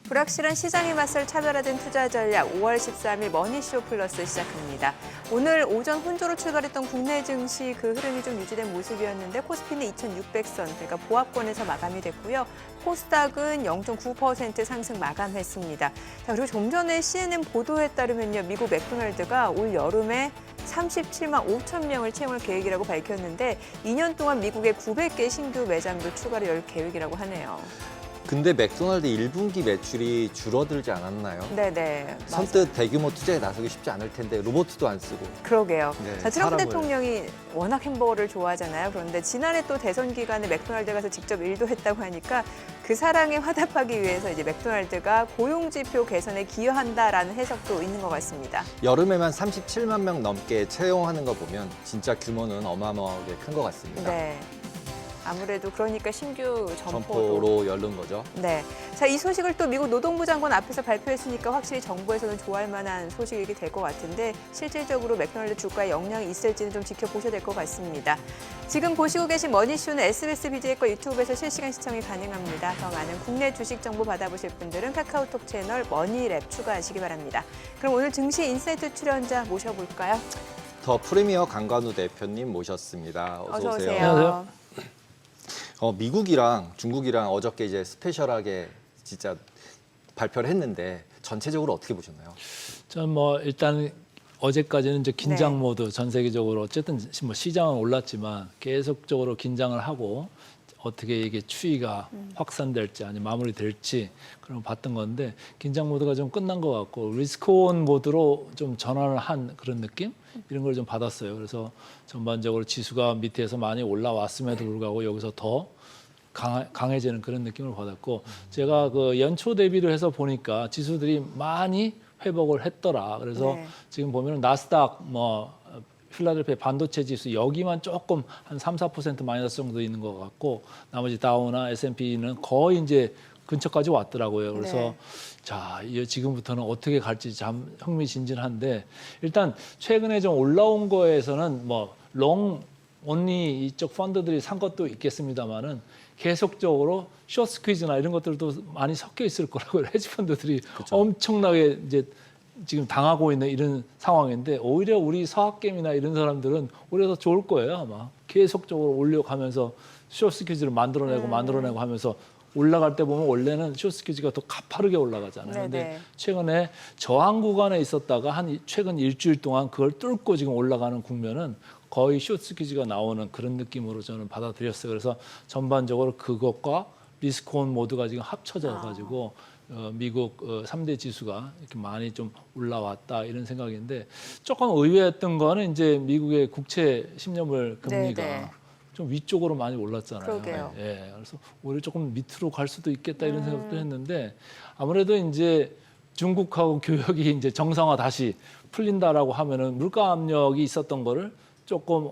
불확실한 시장에 맞설 차별화된 투자 전략 5월 13일 머니쇼 플러스 시작합니다. 오늘 오전 혼조로 출발했던 국내 증시 그 흐름이 좀 유지된 모습이었는데 코스피는 2,600선, 그러니까 보합권에서 마감이 됐고요. 코스닥은 0.9% 상승 마감했습니다. 자, 그리고 좀 전에 CNN 보도에 따르면요. 미국 맥도날드가 올 여름에 37만 5천 명을 채용할 계획이라고 밝혔는데 2년 동안 미국에 900개 신규 매장도 추가로 열 계획이라고 하네요. 근데 맥도날드 1분기 매출이 줄어들지 않았나요? 네네. 선뜻 대규모 투자에 나서기 쉽지 않을 텐데 로봇도 안 쓰고. 그러게요. 네, 자, 트럼프 사람을. 대통령이 워낙 햄버거를 좋아하잖아요. 그런데 지난해 또 대선 기간에 맥도날드 가서 직접 일도 했다고 하니까 그 사랑에 화답하기 위해서 이제 맥도날드가 고용지표 개선에 기여한다라는 해석도 있는 것 같습니다. 여름에만 37만 명 넘게 채용하는 거 보면 진짜 규모는 어마어마하게 큰 것 같습니다. 네. 아무래도 그러니까 신규 점포로. 점포로 열는 거죠. 네. 자, 이 소식을 또 미국 노동부 장관 앞에서 발표했으니까 확실히 정부에서는 좋아할 만한 소식이 될 것 같은데 실질적으로 맥도날드 주가에 영향이 있을지는 좀 지켜보셔야 될 것 같습니다. 지금 보시고 계신 머니쇼는 SBS BJ과 유튜브에서 실시간 시청이 가능합니다. 더 많은 국내 주식 정보 받아보실 분들은 카카오톡 채널 머니랩 추가하시기 바랍니다. 그럼 오늘 증시 인사이트 출연자 모셔볼까요? 더 프리미어 강관우 대표님 모셨습니다. 어서 오세요. 안녕하세요. 미국이랑 중국이랑 어저께 이제 스페셜하게 진짜 발표를 했는데 전체적으로 어떻게 보셨나요? 전 뭐 일단 어제까지는 이제 긴장 네. 모드 전 세계적으로 어쨌든 뭐 시장은 올랐지만 계속적으로 긴장을 하고 어떻게 이게 추이가 확산될지 아니면 마무리될지 그런 거 봤던 건데 긴장 모드가 좀 끝난 것 같고 리스크온 모드로 좀 전환을 한 그런 느낌 이런 걸 좀 받았어요. 그래서 전반적으로 지수가 밑에서 많이 올라왔음에도 불구하고 여기서 더 강해지는 그런 느낌을 받았고 제가 그 연초 대비를 해서 보니까 지수들이 많이 회복을 했더라. 그래서 네. 지금 보면은 나스닥 필라델피아 반도체 지수 여기만 조금 한 3~4% 마이너스 정도 있는 것 같고 나머지 다우나 S&P는 거의 이제 근처까지 왔더라고요. 그래서 네. 자, 지금부터는 어떻게 갈지 참 흥미진진한데 일단 최근에 좀 올라온 거에서는 롱 언니 이쪽 펀드들이 산 것도 있겠습니다만은 계속적으로 숏 스퀴즈나 이런 것들도 많이 섞여 있을 거라고요. 헤지 펀드들이 엄청나게 이제 지금 당하고 있는 이런 상황인데 오히려 우리 서학개미나 이런 사람들은 오히려 더 좋을 거예요. 아마 계속적으로 올려가면서 숏 스퀴즈를 만들어내고 하면서 올라갈 때 보면 원래는 숏 스퀴즈가 더 가파르게 올라가잖아요. 네네. 근데 최근에 저항 구간에 있었다가 한 최근 일주일 동안 그걸 뚫고 지금 올라가는 국면은 거의 숏 스퀴즈가 나오는 그런 느낌으로 저는 받아들였어요. 그래서 전반적으로 그것과 리스크온 모드가 지금 합쳐져 가지고 미국 3대 지수가 이렇게 많이 좀 올라왔다 이런 생각인데 조금 의외였던 거는 이제 미국의 국채 10년물 금리가 네네. 좀 위쪽으로 많이 올랐잖아요. 그러게요. 예, 그래서 오히려 조금 밑으로 갈 수도 있겠다 이런 생각도 했는데 아무래도 이제 중국하고 교역이 이제 정상화 다시 풀린다라고 하면은 물가 압력이 있었던 거를 조금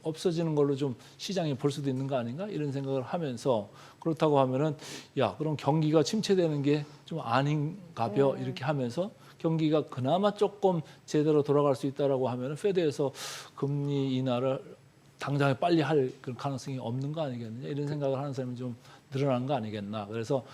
없어지는 걸로 좀 시장이 볼 수도 있는 거 아닌가 이런 생각을 하면서 그렇다고 하면은 야 그럼 경기가 침체되는 게 좀 아닌가벼 이렇게 하면서 경기가 그나마 조금 제대로 돌아갈 수 있다라고 하면은 페드에서 금리 인하를 당장에 빨리 할 그런 가능성이 없는 거 아니겠느냐 이런 생각을 하는 사람이 좀 늘어난 거 아니겠나. 그래서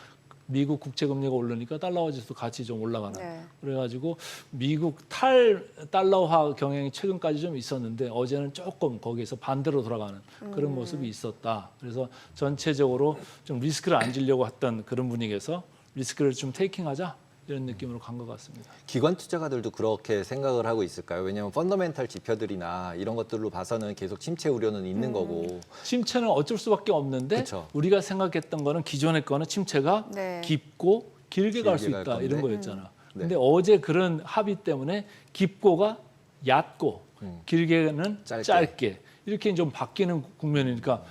미국 국채 금리가 오르니까 달러화 지수도 같이 좀 올라가는. 네. 그래가지고 미국 탈 달러화 경향이 최근까지 좀 있었는데 어제는 조금 거기에서 반대로 돌아가는 그런 모습이 있었다. 그래서 전체적으로 좀 리스크를 안 지려고 했던 그런 분위기에서 리스크를 좀 테이킹하자 이런 느낌으로 간 것 같습니다. 기관 투자가들도 그렇게 생각을 하고 있을까요? 왜냐하면 펀더멘탈 지표들이나 이런 것들로 봐서는 계속 침체 우려는 있는 거고. 침체는 어쩔 수밖에 없는데 그쵸. 우리가 생각했던 거는 기존의 거는 침체가 네. 깊고 길게 갈 수 길게 갈 있다 건데. 이런 거였잖아. 네. 근데 어제 그런 합의 때문에 깊고가 얕고 길게는 짧게. 짧게 이렇게 좀 바뀌는 국면이니까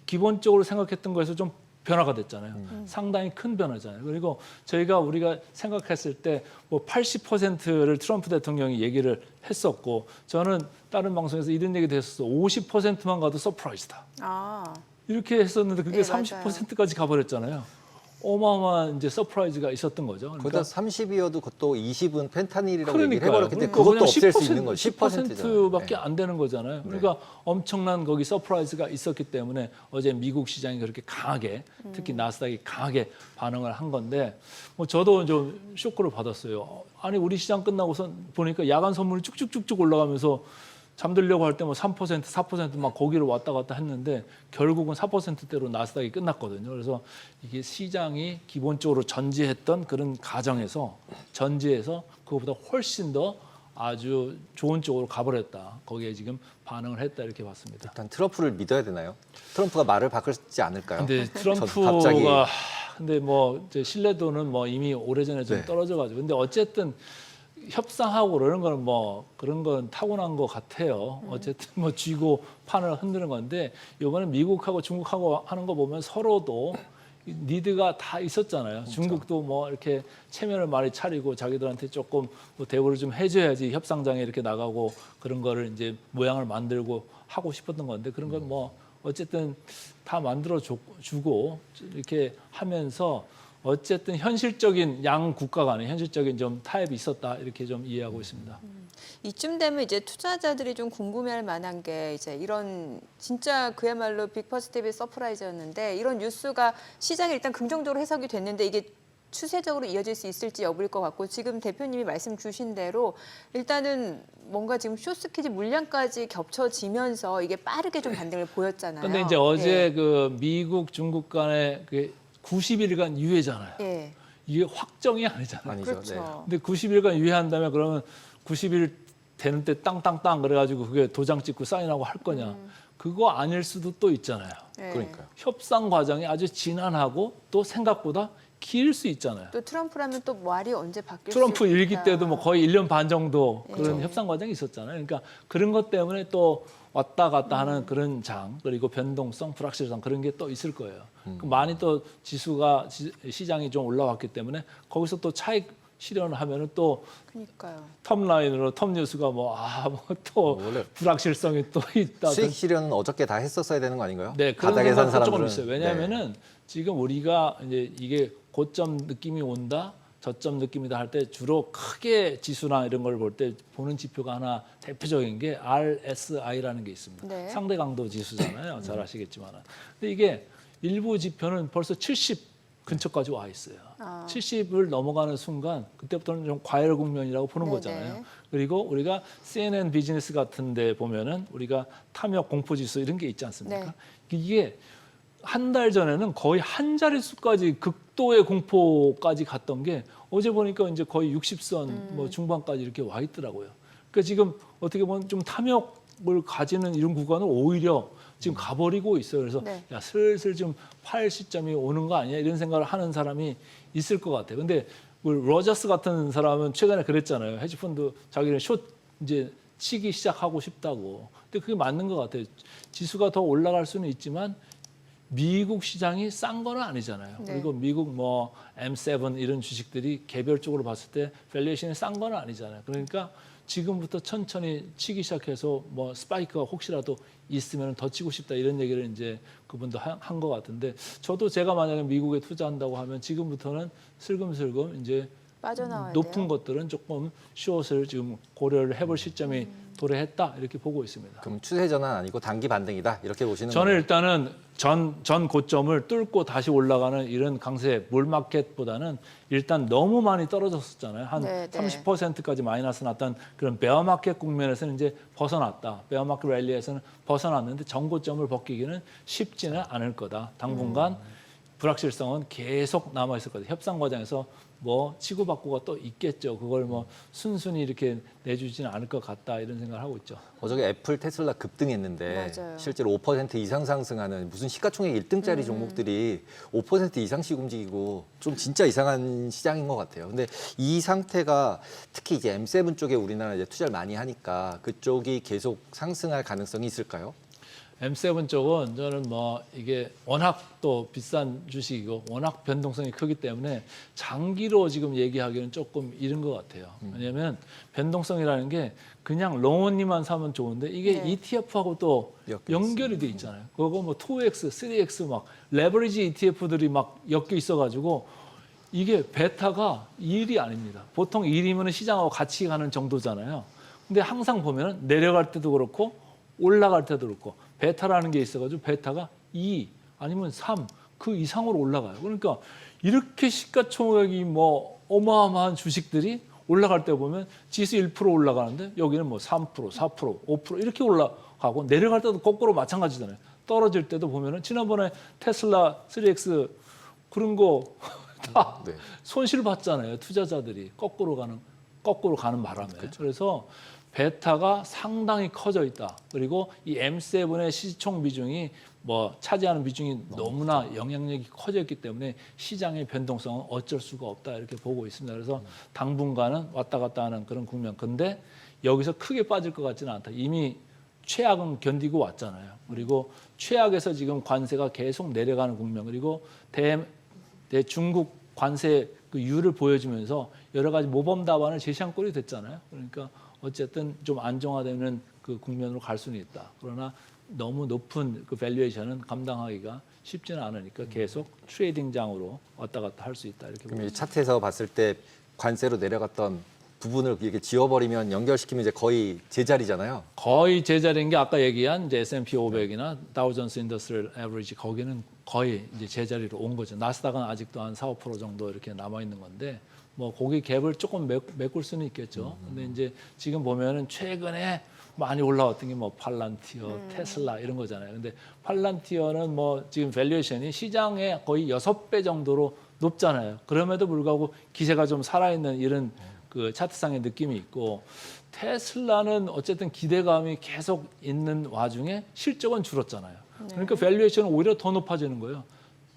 기본적으로 생각했던 거에서 좀 변화가 됐잖아요. 상당히 큰 변화잖아요. 그리고 우리가 생각했을 때 뭐 80%를 트럼프 대통령이 얘기를 했었고 저는 다른 방송에서 이런 얘기도 했었어. 50%만 가도 서프라이즈다. 아, 이렇게 했었는데 그게 네, 맞아요. 30%까지 가버렸잖아요. 어마어마한 이제 서프라이즈가 있었던 거죠. 거기다 30이어도 그것도 20은 펜타닐이라고 얘기를 그러니까요. 해버렸기 때문에 그러니까 그것도 그냥 없앨 수 있는 거죠. 10%밖에 10%잖아요. 안 되는 거잖아요. 그러니까 엄청난 거기 서프라이즈가 있었기 때문에 어제 미국 시장이 그렇게 강하게, 특히 나스닥이 강하게 반응을 한 건데, 뭐 저도 좀 쇼크를 받았어요. 아니 우리 시장 끝나고서 보니까 야간 선물이 쭉쭉쭉쭉 올라가면서 잠들려고 할 때 뭐 3%, 4%막 거기로 왔다 갔다 했는데 결국은 4%대로 나스닥이 끝났거든요. 그래서 이게 시장이 기본적으로 전제했던 그런 가정에서 그것보다 훨씬 더 아주 좋은 쪽으로 가버렸다. 거기에 지금 반응을 했다 이렇게 봤습니다. 일단 트럼프를 믿어야 되나요? 트럼프가 말을 바꾸지 않을까요? 근데 전 갑자기 트럼프가 근데 뭐 이제 신뢰도는 뭐 이미 오래전에 좀 네. 떨어져가지고 근데 어쨌든 협상하고 그러는 거는 뭐 그런 건 타고난 것 같아요. 어쨌든 뭐 쥐고 판을 흔드는 건데 이번에 미국하고 중국하고 하는 거 보면 서로도 니드가 다 있었잖아요. 중국도 뭐 이렇게 체면을 많이 차리고 자기들한테 조금 뭐 대우를 좀 해줘야지 협상장에 이렇게 나가고 그런 거를 이제 모양을 만들고 하고 싶었던 건데 그런 건 뭐 어쨌든 다 만들어 주고 이렇게 하면서 어쨌든 현실적인 양 국가 간에 현실적인 좀 타협이 있었다 이렇게 좀 이해하고 있습니다. 이쯤 되면 이제 투자자들이 좀 궁금해할 만한 게 이제 이런 진짜 그야말로 빅퍼스티브 서프라이즈였는데 이런 뉴스가 시장에 일단 긍정적으로 해석이 됐는데 이게 추세적으로 이어질 수 있을지 여부일 것 같고 지금 대표님이 말씀 주신 대로 일단은 뭔가 지금 쇼스퀴즈 물량까지 겹쳐지면서 이게 빠르게 좀 반등을 보였잖아요. 근데 이제 어제 그 미국 중국 간의 그 90일간 유예잖아요. 예. 이게 확정이 아니잖아요. 아니죠. 그렇죠. 근데 90일간 유예한다면 그러면 90일 되는 때 땅땅땅 그래가지고 그게 도장 찍고 사인하고 할 거냐. 그거 아닐 수도 또 있잖아요. 예. 그러니까요. 협상 과정이 아주 진한하고 또 생각보다 길 수 있잖아요. 또 트럼프라면 또 말이 언제 바뀔 트럼프 수 일기 있다. 때도 뭐 거의 1년 반 정도 그런 예. 협상 과정이 있었잖아요. 그러니까 그런 것 때문에 또 왔다 갔다 하는 그런 장 그리고 변동성, 불확실성 그런 게 또 있을 거예요. 많이 또 지수가 시장이 좀 올라왔기 때문에 거기서 또 차익 실현을 하면은 또 그러니까요. 톱라인으로 톱 뉴스가 뭐 또 원래 불확실성이 또 있다. 수익 실현은 어저께 다 했었어야 되는 거 아닌가요? 네, 그런 바닥에 산 생각도 사람들은 조금 있어요. 왜냐하면은 네. 지금 우리가 이제 이게 고점 느낌이 온다, 저점 느낌이다 할 때 주로 크게 지수나 이런 걸 볼 때 보는 지표가 하나 대표적인 게 RSI라는 게 있습니다. 네. 상대 강도 지수잖아요. 잘 아시겠지만. 근데 이게 일부 지표는 벌써 70 근처까지 와 있어요. 70을 넘어가는 순간 그때부터는 좀 과열 국면이라고 보는 네네. 거잖아요. 그리고 우리가 CNN 비즈니스 같은 데 보면은 우리가 탐욕 공포 지수 이런 게 있지 않습니까? 네. 이게 한 달 전에는 거의 한 자릿수까지 극도의 공포까지 갔던 게 어제 보니까 이제 거의 60선 뭐 중반까지 이렇게 와 있더라고요. 그러니까 지금 어떻게 보면 좀 탐욕을 가지는 이런 구간을 오히려 지금 가버리고 있어요. 그래서 네. 야, 슬슬 좀 팔 시점이 오는 거 아니야? 이런 생각을 하는 사람이 있을 것 같아요. 근데 그 로저스 같은 사람은 최근에 그랬잖아요. 헤지펀드 자기는 숏 이제 치기 시작하고 싶다고. 근데 그게 맞는 것 같아요. 지수가 더 올라갈 수는 있지만 미국 시장이 싼 거는 아니잖아요. 네. 그리고 미국 뭐 M7 이런 주식들이 개별적으로 봤을 때 밸류에이션이 싼 거는 아니잖아요. 그러니까 지금부터 천천히 치기 시작해서 뭐 스파이크가 혹시라도 있으면 더 치고 싶다 이런 얘기를 이제 그분도 한 것 같은데 저도 제가 만약에 미국에 투자한다고 하면 지금부터는 슬금슬금 이제 빠져나와야 높은 돼요. 것들은 조금 숏을 지금 고려를 해볼 시점이 도래했다 이렇게 보고 있습니다. 그럼 추세 전환 아니고 단기 반등이다 이렇게 보시는 저는 거예요? 일단은 전 고점을 뚫고 다시 올라가는 이런 강세 몰마켓보다는 일단 너무 많이 떨어졌었잖아요. 한 네, 네. 30%까지 마이너스 났던 그런 베어마켓 국면에서는 이제 벗어났다. 베어마켓 랠리에서는 벗어났는데 전고점을 벗기기는 쉽지는 않을 거다. 당분간 불확실성은 계속 남아 있을 거다. 협상 과정에서 뭐 치고받고가 또 있겠죠. 그걸 뭐 순순히 이렇게 내주지는 않을 것 같다 이런 생각을 하고 있죠. 어저께 애플, 테슬라 급등했는데 맞아요. 실제로 5% 이상 상승하는 무슨 시가총액 1등짜리 종목들이 5% 이상씩 움직이고 좀 진짜 이상한 시장인 것 같아요. 근데 이 상태가 특히 이제 M7 쪽에 우리나라 이제 투자를 많이 하니까 그쪽이 계속 상승할 가능성이 있을까요? M7 쪽은 저는 뭐 이게 워낙 또 비싼 주식이고 워낙 변동성이 크기 때문에 장기로 지금 얘기하기는 조금 이른 것 같아요. 왜냐하면 변동성이라는 게 그냥 롱온리만 사면 좋은데 이게 네. ETF하고 또 연결이 돼 있잖아요. 그거 뭐 2X, 3X 막 레버리지 ETF들이 막 엮여 있어가지고 이게 베타가 1이 아닙니다. 보통 1이면 시장하고 같이 가는 정도잖아요. 근데 항상 보면 내려갈 때도 그렇고 올라갈 때도 그렇고 베타라는 게 있어가지고 베타가 2 아니면 3 그 이상으로 올라가요. 그러니까 이렇게 시가총액이 뭐 어마어마한 주식들이 올라갈 때 보면 지수 1% 올라가는데 여기는 뭐 3%, 4%, 5% 이렇게 올라가고 내려갈 때도 거꾸로 마찬가지잖아요. 떨어질 때도 보면은 지난번에 테슬라 3X 그런 거 다 네. 손실 봤잖아요. 투자자들이 거꾸로 가는 바람에. 그래서 베타가 상당히 커져 있다. 그리고 이 M7의 시총 비중이 뭐 차지하는 비중이 너무나 영향력이 커져 있기 때문에 시장의 변동성은 어쩔 수가 없다 이렇게 보고 있습니다. 그래서 당분간은 왔다 갔다 하는 그런 국면. 근데 여기서 크게 빠질 것 같지는 않다. 이미 최악은 견디고 왔잖아요. 그리고 최악에서 지금 관세가 계속 내려가는 국면. 그리고 중국 관세 그 이유를 보여주면서 여러 가지 모범 답안을 제시한 꼴이 됐잖아요. 그러니까 어쨌든 좀 안정화되는 그 국면으로 갈 수는 있다. 그러나 너무 높은 그 밸류에이션은 감당하기가 쉽지는 않으니까 계속 트레이딩장으로 왔다 갔다 할 수 있다 이렇게 그럼 봅니다. 이 차트에서 봤을 때 관세로 내려갔던 부분을 이렇게 지워버리면 연결시키면 이제 거의 제자리잖아요. 거의 제자리인 게 아까 얘기한 이제 S&P 500이나 다우존스 인더스트리얼 에버리지 거기는 거의 이제 제자리로 온 거죠. 나스닥은 아직도 한 4, 5% 정도 이렇게 남아 있는 건데 뭐 거기 갭을 조금 메꿀 수는 있겠죠. 근데 이제 지금 보면은 최근에 많이 올라왔던 게 뭐 팔란티어, 테슬라 이런 거잖아요. 근데 팔란티어는 뭐 지금 밸류에이션이 시장의 거의 6배 정도로 높잖아요. 그럼에도 불구하고 기세가 좀 살아있는 이런 그 차트상의 느낌이 있고 테슬라는 어쨌든 기대감이 계속 있는 와중에 실적은 줄었잖아요. 그러니까 밸류에이션은 오히려 더 높아지는 거예요.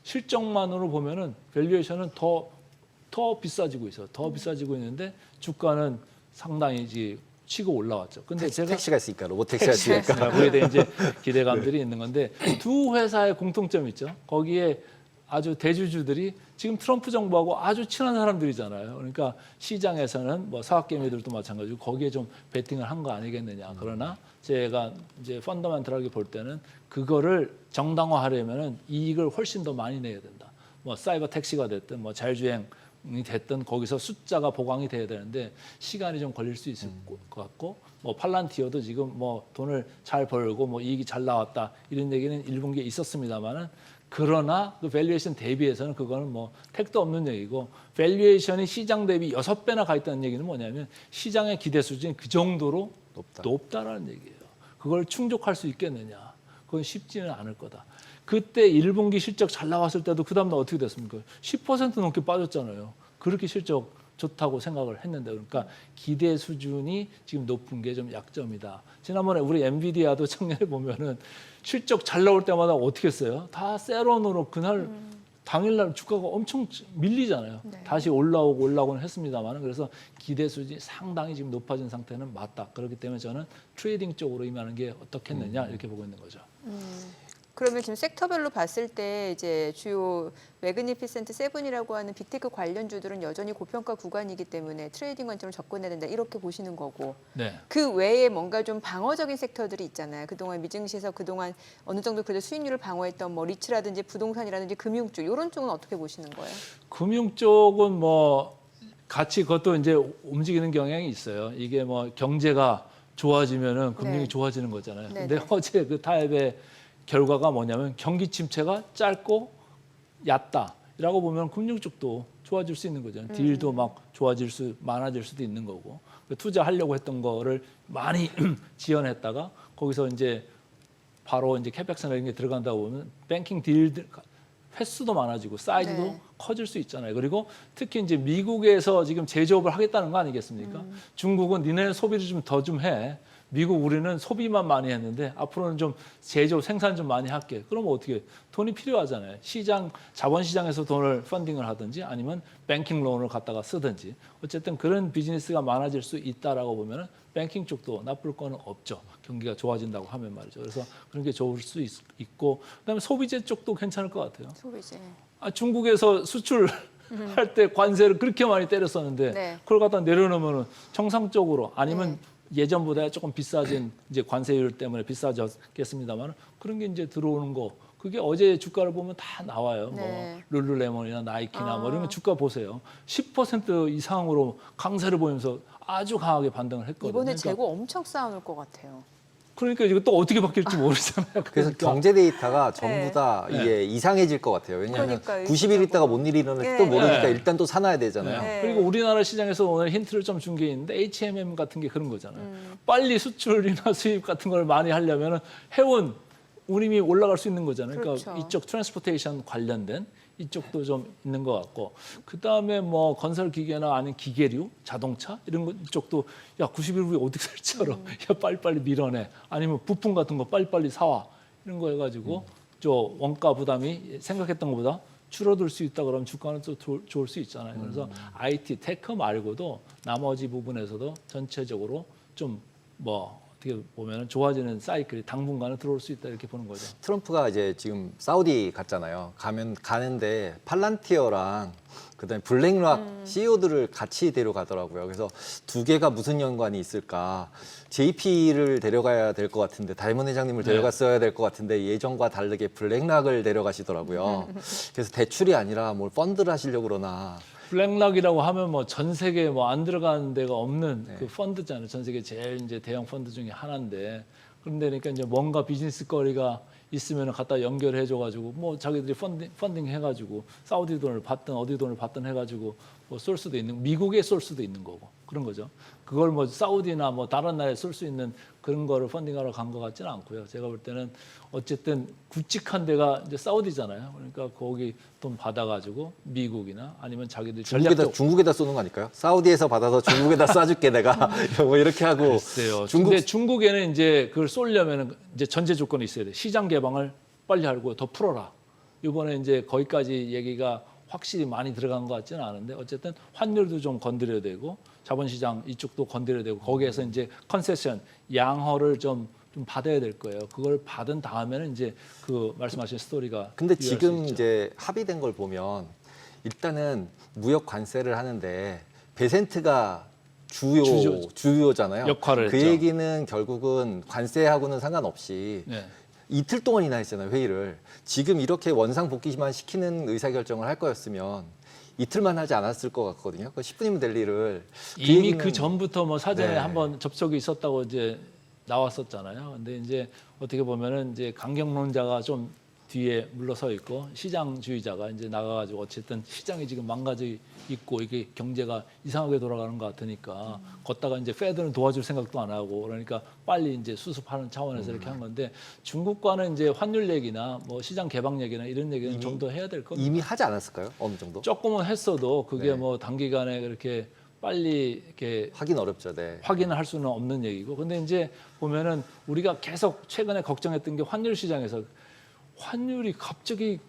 실적만으로 보면은 밸류에이션은 더 비싸지고 있어요. 더 비싸지고 있는데 주가는 상당히 이제 치고 올라왔죠. 근데 제가 택시가 있으니까 로봇 택시가 있으니까. 거기에 대해 이제 기대감들이 있는 건데 두 회사의 공통점이 있죠. 거기에 아주 대주주들이 지금 트럼프 정부하고 아주 친한 사람들이잖아요. 그러니까 시장에서는 뭐 사학개미들도 마찬가지고 거기에 좀 베팅을 한 거 아니겠느냐. 그러나 제가 이제 펀더멘털하게 볼 때는 그거를 정당화하려면은 이익을 훨씬 더 많이 내야 된다. 뭐 사이버 택시가 됐든 뭐 자율주행이 됐든 거기서 숫자가 보강이 돼야 되는데 시간이 좀 걸릴 수 있을 것 같고 뭐 팔란티어도 지금 뭐 돈을 잘 벌고 뭐 이익이 잘 나왔다 이런 얘기는 1분기에 있었습니다만은 그러나 그 밸류에이션 대비해서는 그거는 뭐 택도 없는 얘기고 밸류에이션이 시장 대비 6배나 가 있다는 얘기는 뭐냐면 시장의 기대 수준이 그 정도로 높다라는 얘기예요. 그걸 충족할 수 있겠느냐? 그건 쉽지는 않을 거다. 그때 1분기 실적 잘 나왔을 때도 그 다음날 어떻게 됐습니까? 10% 넘게 빠졌잖아요. 그렇게 실적 좋다고 생각을 했는데 그러니까 기대 수준이 지금 높은 게 좀 약점이다. 지난번에 우리 엔비디아도 작년에 보면은 실적 잘 나올 때마다 어떻게 했어요? 다 세론으로 그날 당일날 주가가 엄청 밀리잖아요. 네. 다시 올라오고는 했습니다만 그래서 기대 수준이 상당히 지금 높아진 상태는 맞다. 그렇기 때문에 저는 트레이딩 쪽으로 임하는 게 어떻겠느냐 이렇게 보고 있는 거죠. 그러면 지금 섹터별로 봤을 때 이제 주요 매그니피센트 세븐이라고 하는 빅테크 관련주들은 여전히 고평가 구간이기 때문에 트레이딩 관점을 접근해야 된다 이렇게 보시는 거고 네. 그 외에 뭔가 좀 방어적인 섹터들이 있잖아요. 그동안 미증시에서 그동안 어느 정도 그래도 수익률을 방어했던 뭐 리츠라든지 부동산이라든지 금융 쪽 이런 쪽은 어떻게 보시는 거예요? 금융 쪽은 뭐 같이 그것도 이제 움직이는 경향이 있어요. 이게 뭐 경제가 좋아지면은 금융이 네. 좋아지는 거잖아요. 네네. 근데 어제 그 타협의 결과가 뭐냐면 경기 침체가 짧고 얕다라고 보면 금융 쪽도 좋아질 수 있는 거죠. 딜도 막 많아질 수도 있는 거고 투자하려고 했던 거를 많이 지연했다가 거기서 이제 바로 이제 캐펙스나 이런 게 들어간다고 보면 뱅킹 딜 횟수도 많아지고 사이즈도 네. 커질 수 있잖아요. 그리고 특히 이제 미국에서 지금 제조업을 하겠다는 거 아니겠습니까? 중국은 니네 소비를 좀 더 좀 해. 미국 우리는 소비만 많이 했는데 앞으로는 좀 제조 생산 좀 많이 할게. 그러면 어떻게 돈이 필요하잖아요. 자본시장에서 돈을 펀딩을 하든지 아니면 뱅킹 론을 갖다가 쓰든지 어쨌든 그런 비즈니스가 많아질 수 있다라고 보면은 뱅킹 쪽도 나쁠 거는 없죠. 경기가 좋아진다고 하면 말이죠. 그래서 그런 게 좋을 수 있고 그다음에 소비재 쪽도 괜찮을 것 같아요. 소비재. 중국에서 수출 할 때 관세를 그렇게 많이 때렸었는데 네. 그걸 갖다 내려놓으면 정상적으로 아니면 예전보다 조금 비싸진 이제 관세율 때문에 비싸졌겠습니다만 그런 게 이제 들어오는 거 그게 어제 주가를 보면 다 나와요. 네. 뭐 룰루레몬이나 나이키나 뭐 이런 거 주가 보세요. 10% 이상으로 강세를 보이면서 아주 강하게 반등을 했거든요. 이번에 그러니까, 재고 엄청 쌓아놓을 것 같아요. 그러니까 이거 또 어떻게 바뀔지 모르잖아요. 그래서 그러니까. 경제 데이터가 전부 네. 다 이게 이상해질 것 같아요. 왜냐하면 그러니까요. 90일 있다가 뭔 일이 일어날지 또 네. 모르니까 네. 일단 또 사놔야 되잖아요. 네. 그리고 우리나라 시장에서 오늘 힌트를 좀 준 게 있는데 H&M 같은 게 그런 거잖아요. 빨리 수출이나 수입 같은 걸 많이 하려면 해운 운임이 올라갈 수 있는 거잖아요. 그러니까 그렇죠. 이쪽 트랜스포테이션 관련된 이쪽도 좀 있는 것 같고 그다음에 뭐 건설 기계나 아니면 기계류, 자동차 이런 것 이쪽도 야 90일 후에 어떻게 살지 알아? 야 빨리빨리 밀어내. 아니면 부품 같은 거 빨리빨리 사와. 이런 거 해가지고 저 원가 부담이 생각했던 것보다 줄어들 수 있다 그러면 주가는 또 좋을 수 있잖아요. 그래서 IT, 테크 말고도 나머지 부분에서도 전체적으로 좀 뭐 어떻게 보면 좋아지는 사이클이 당분간은 들어올 수 있다 이렇게 보는 거죠. 트럼프가 이제 지금 사우디 갔잖아요. 가는데 팔란티어랑 그다음에 블랙락 CEO들을 같이 데려가더라고요. 그래서 두 개가 무슨 연관이 있을까? JP를 데려가야 될 것 같은데 다이먼 회장님을 데려갔어야 될 것 같은데 예전과 다르게 블랙락을 데려가시더라고요. 그래서 대출이 아니라 뭘 펀드를 하시려고 그러나 블랙락이라고 하면 뭐 전 세계에 뭐 안 들어가는 데가 없는 그 펀드잖아요. 전 세계 제일 이제 대형 펀드 중에 하나인데 그런데 그러니까 이제 뭔가 비즈니스 거리가 있으면 갖다 연결해 줘가지고 뭐 자기들이 펀딩 해가지고 사우디 돈을 받든 어디 돈을 받든 해가지고 뭐 쏠 수도 있는 미국에 쏠 수도 있는 거고 그런 거죠. 그걸 뭐 사우디나 뭐 다른 나라에 쏠 수 있는 그런 거를 펀딩하러 간 것 같지는 않고요. 제가 볼 때는 어쨌든 굵직한 데가 이제 사우디잖아요. 그러니까 거기 돈 받아가지고 미국이나 아니면 자기들 중국에다 쏘는 거 아닐까요? 사우디에서 받아서 중국에다 쏴줄게 내가 뭐 이렇게 하고 글쎄요. 근데 중국에는 이제 그걸 쏠려면 이제 전제 조건이 있어야 돼. 시장 개방을 빨리 하고 더 풀어라. 이번에 이제 거기까지 얘기가 확실히 많이 들어간 것 같지는 않은데 어쨌든 환율도 좀 건드려야 되고 자본시장 이쪽도 건드려야 되고 거기에서 이제 컨세션 양허를 좀 받아야 될 거예요. 그걸 받은 다음에는 이제 그 말씀하신 스토리가 근데 유효할 수 지금 있죠. 이제 합의된 걸 보면 일단은 무역 관세를 하는데 베센트가 주요잖아요. 역할을 그 했죠. 얘기는 결국은 관세하고는 상관없이 네. 이틀 동안이나 했잖아요, 회의를. 지금 이렇게 원상 복귀만 시키는 의사결정을 할 거였으면 이틀만 하지 않았을 것 같거든요. 그 10분이면 될 일을. 이미 얘기는- 그 전부터 뭐 사전에 네. 한번 접촉이 있었다고 이제 나왔었잖아요. 근데 이제 어떻게 보면은 이제 강경론자가 좀 뒤에 물러서 있고 시장주의자가 이제 나가가지고 어쨌든 시장이 지금 망가져 있고 이게 경제가 이상하게 돌아가는 것 같으니까 걷다가 이제 페드는 도와줄 생각도 안 하고 그러니까 빨리 이제 수습하는 차원에서 이렇게 한 건데 중국과는 이제 환율 얘기나 뭐 시장 개방 얘기나 이런 얘기는 좀 더 해야 될 겁니다. 이미 하지 않았을까요? 어느 정도? 조금은 했어도 그게 네. 뭐 단기간에 그렇게 빨리 이렇게 하긴 어렵죠, 네. 확인을 할 수는 없는 얘기고. 근데 이제 보면은 우리가 계속 최근에 걱정했던 게 환율 시장에서 환율이 갑자기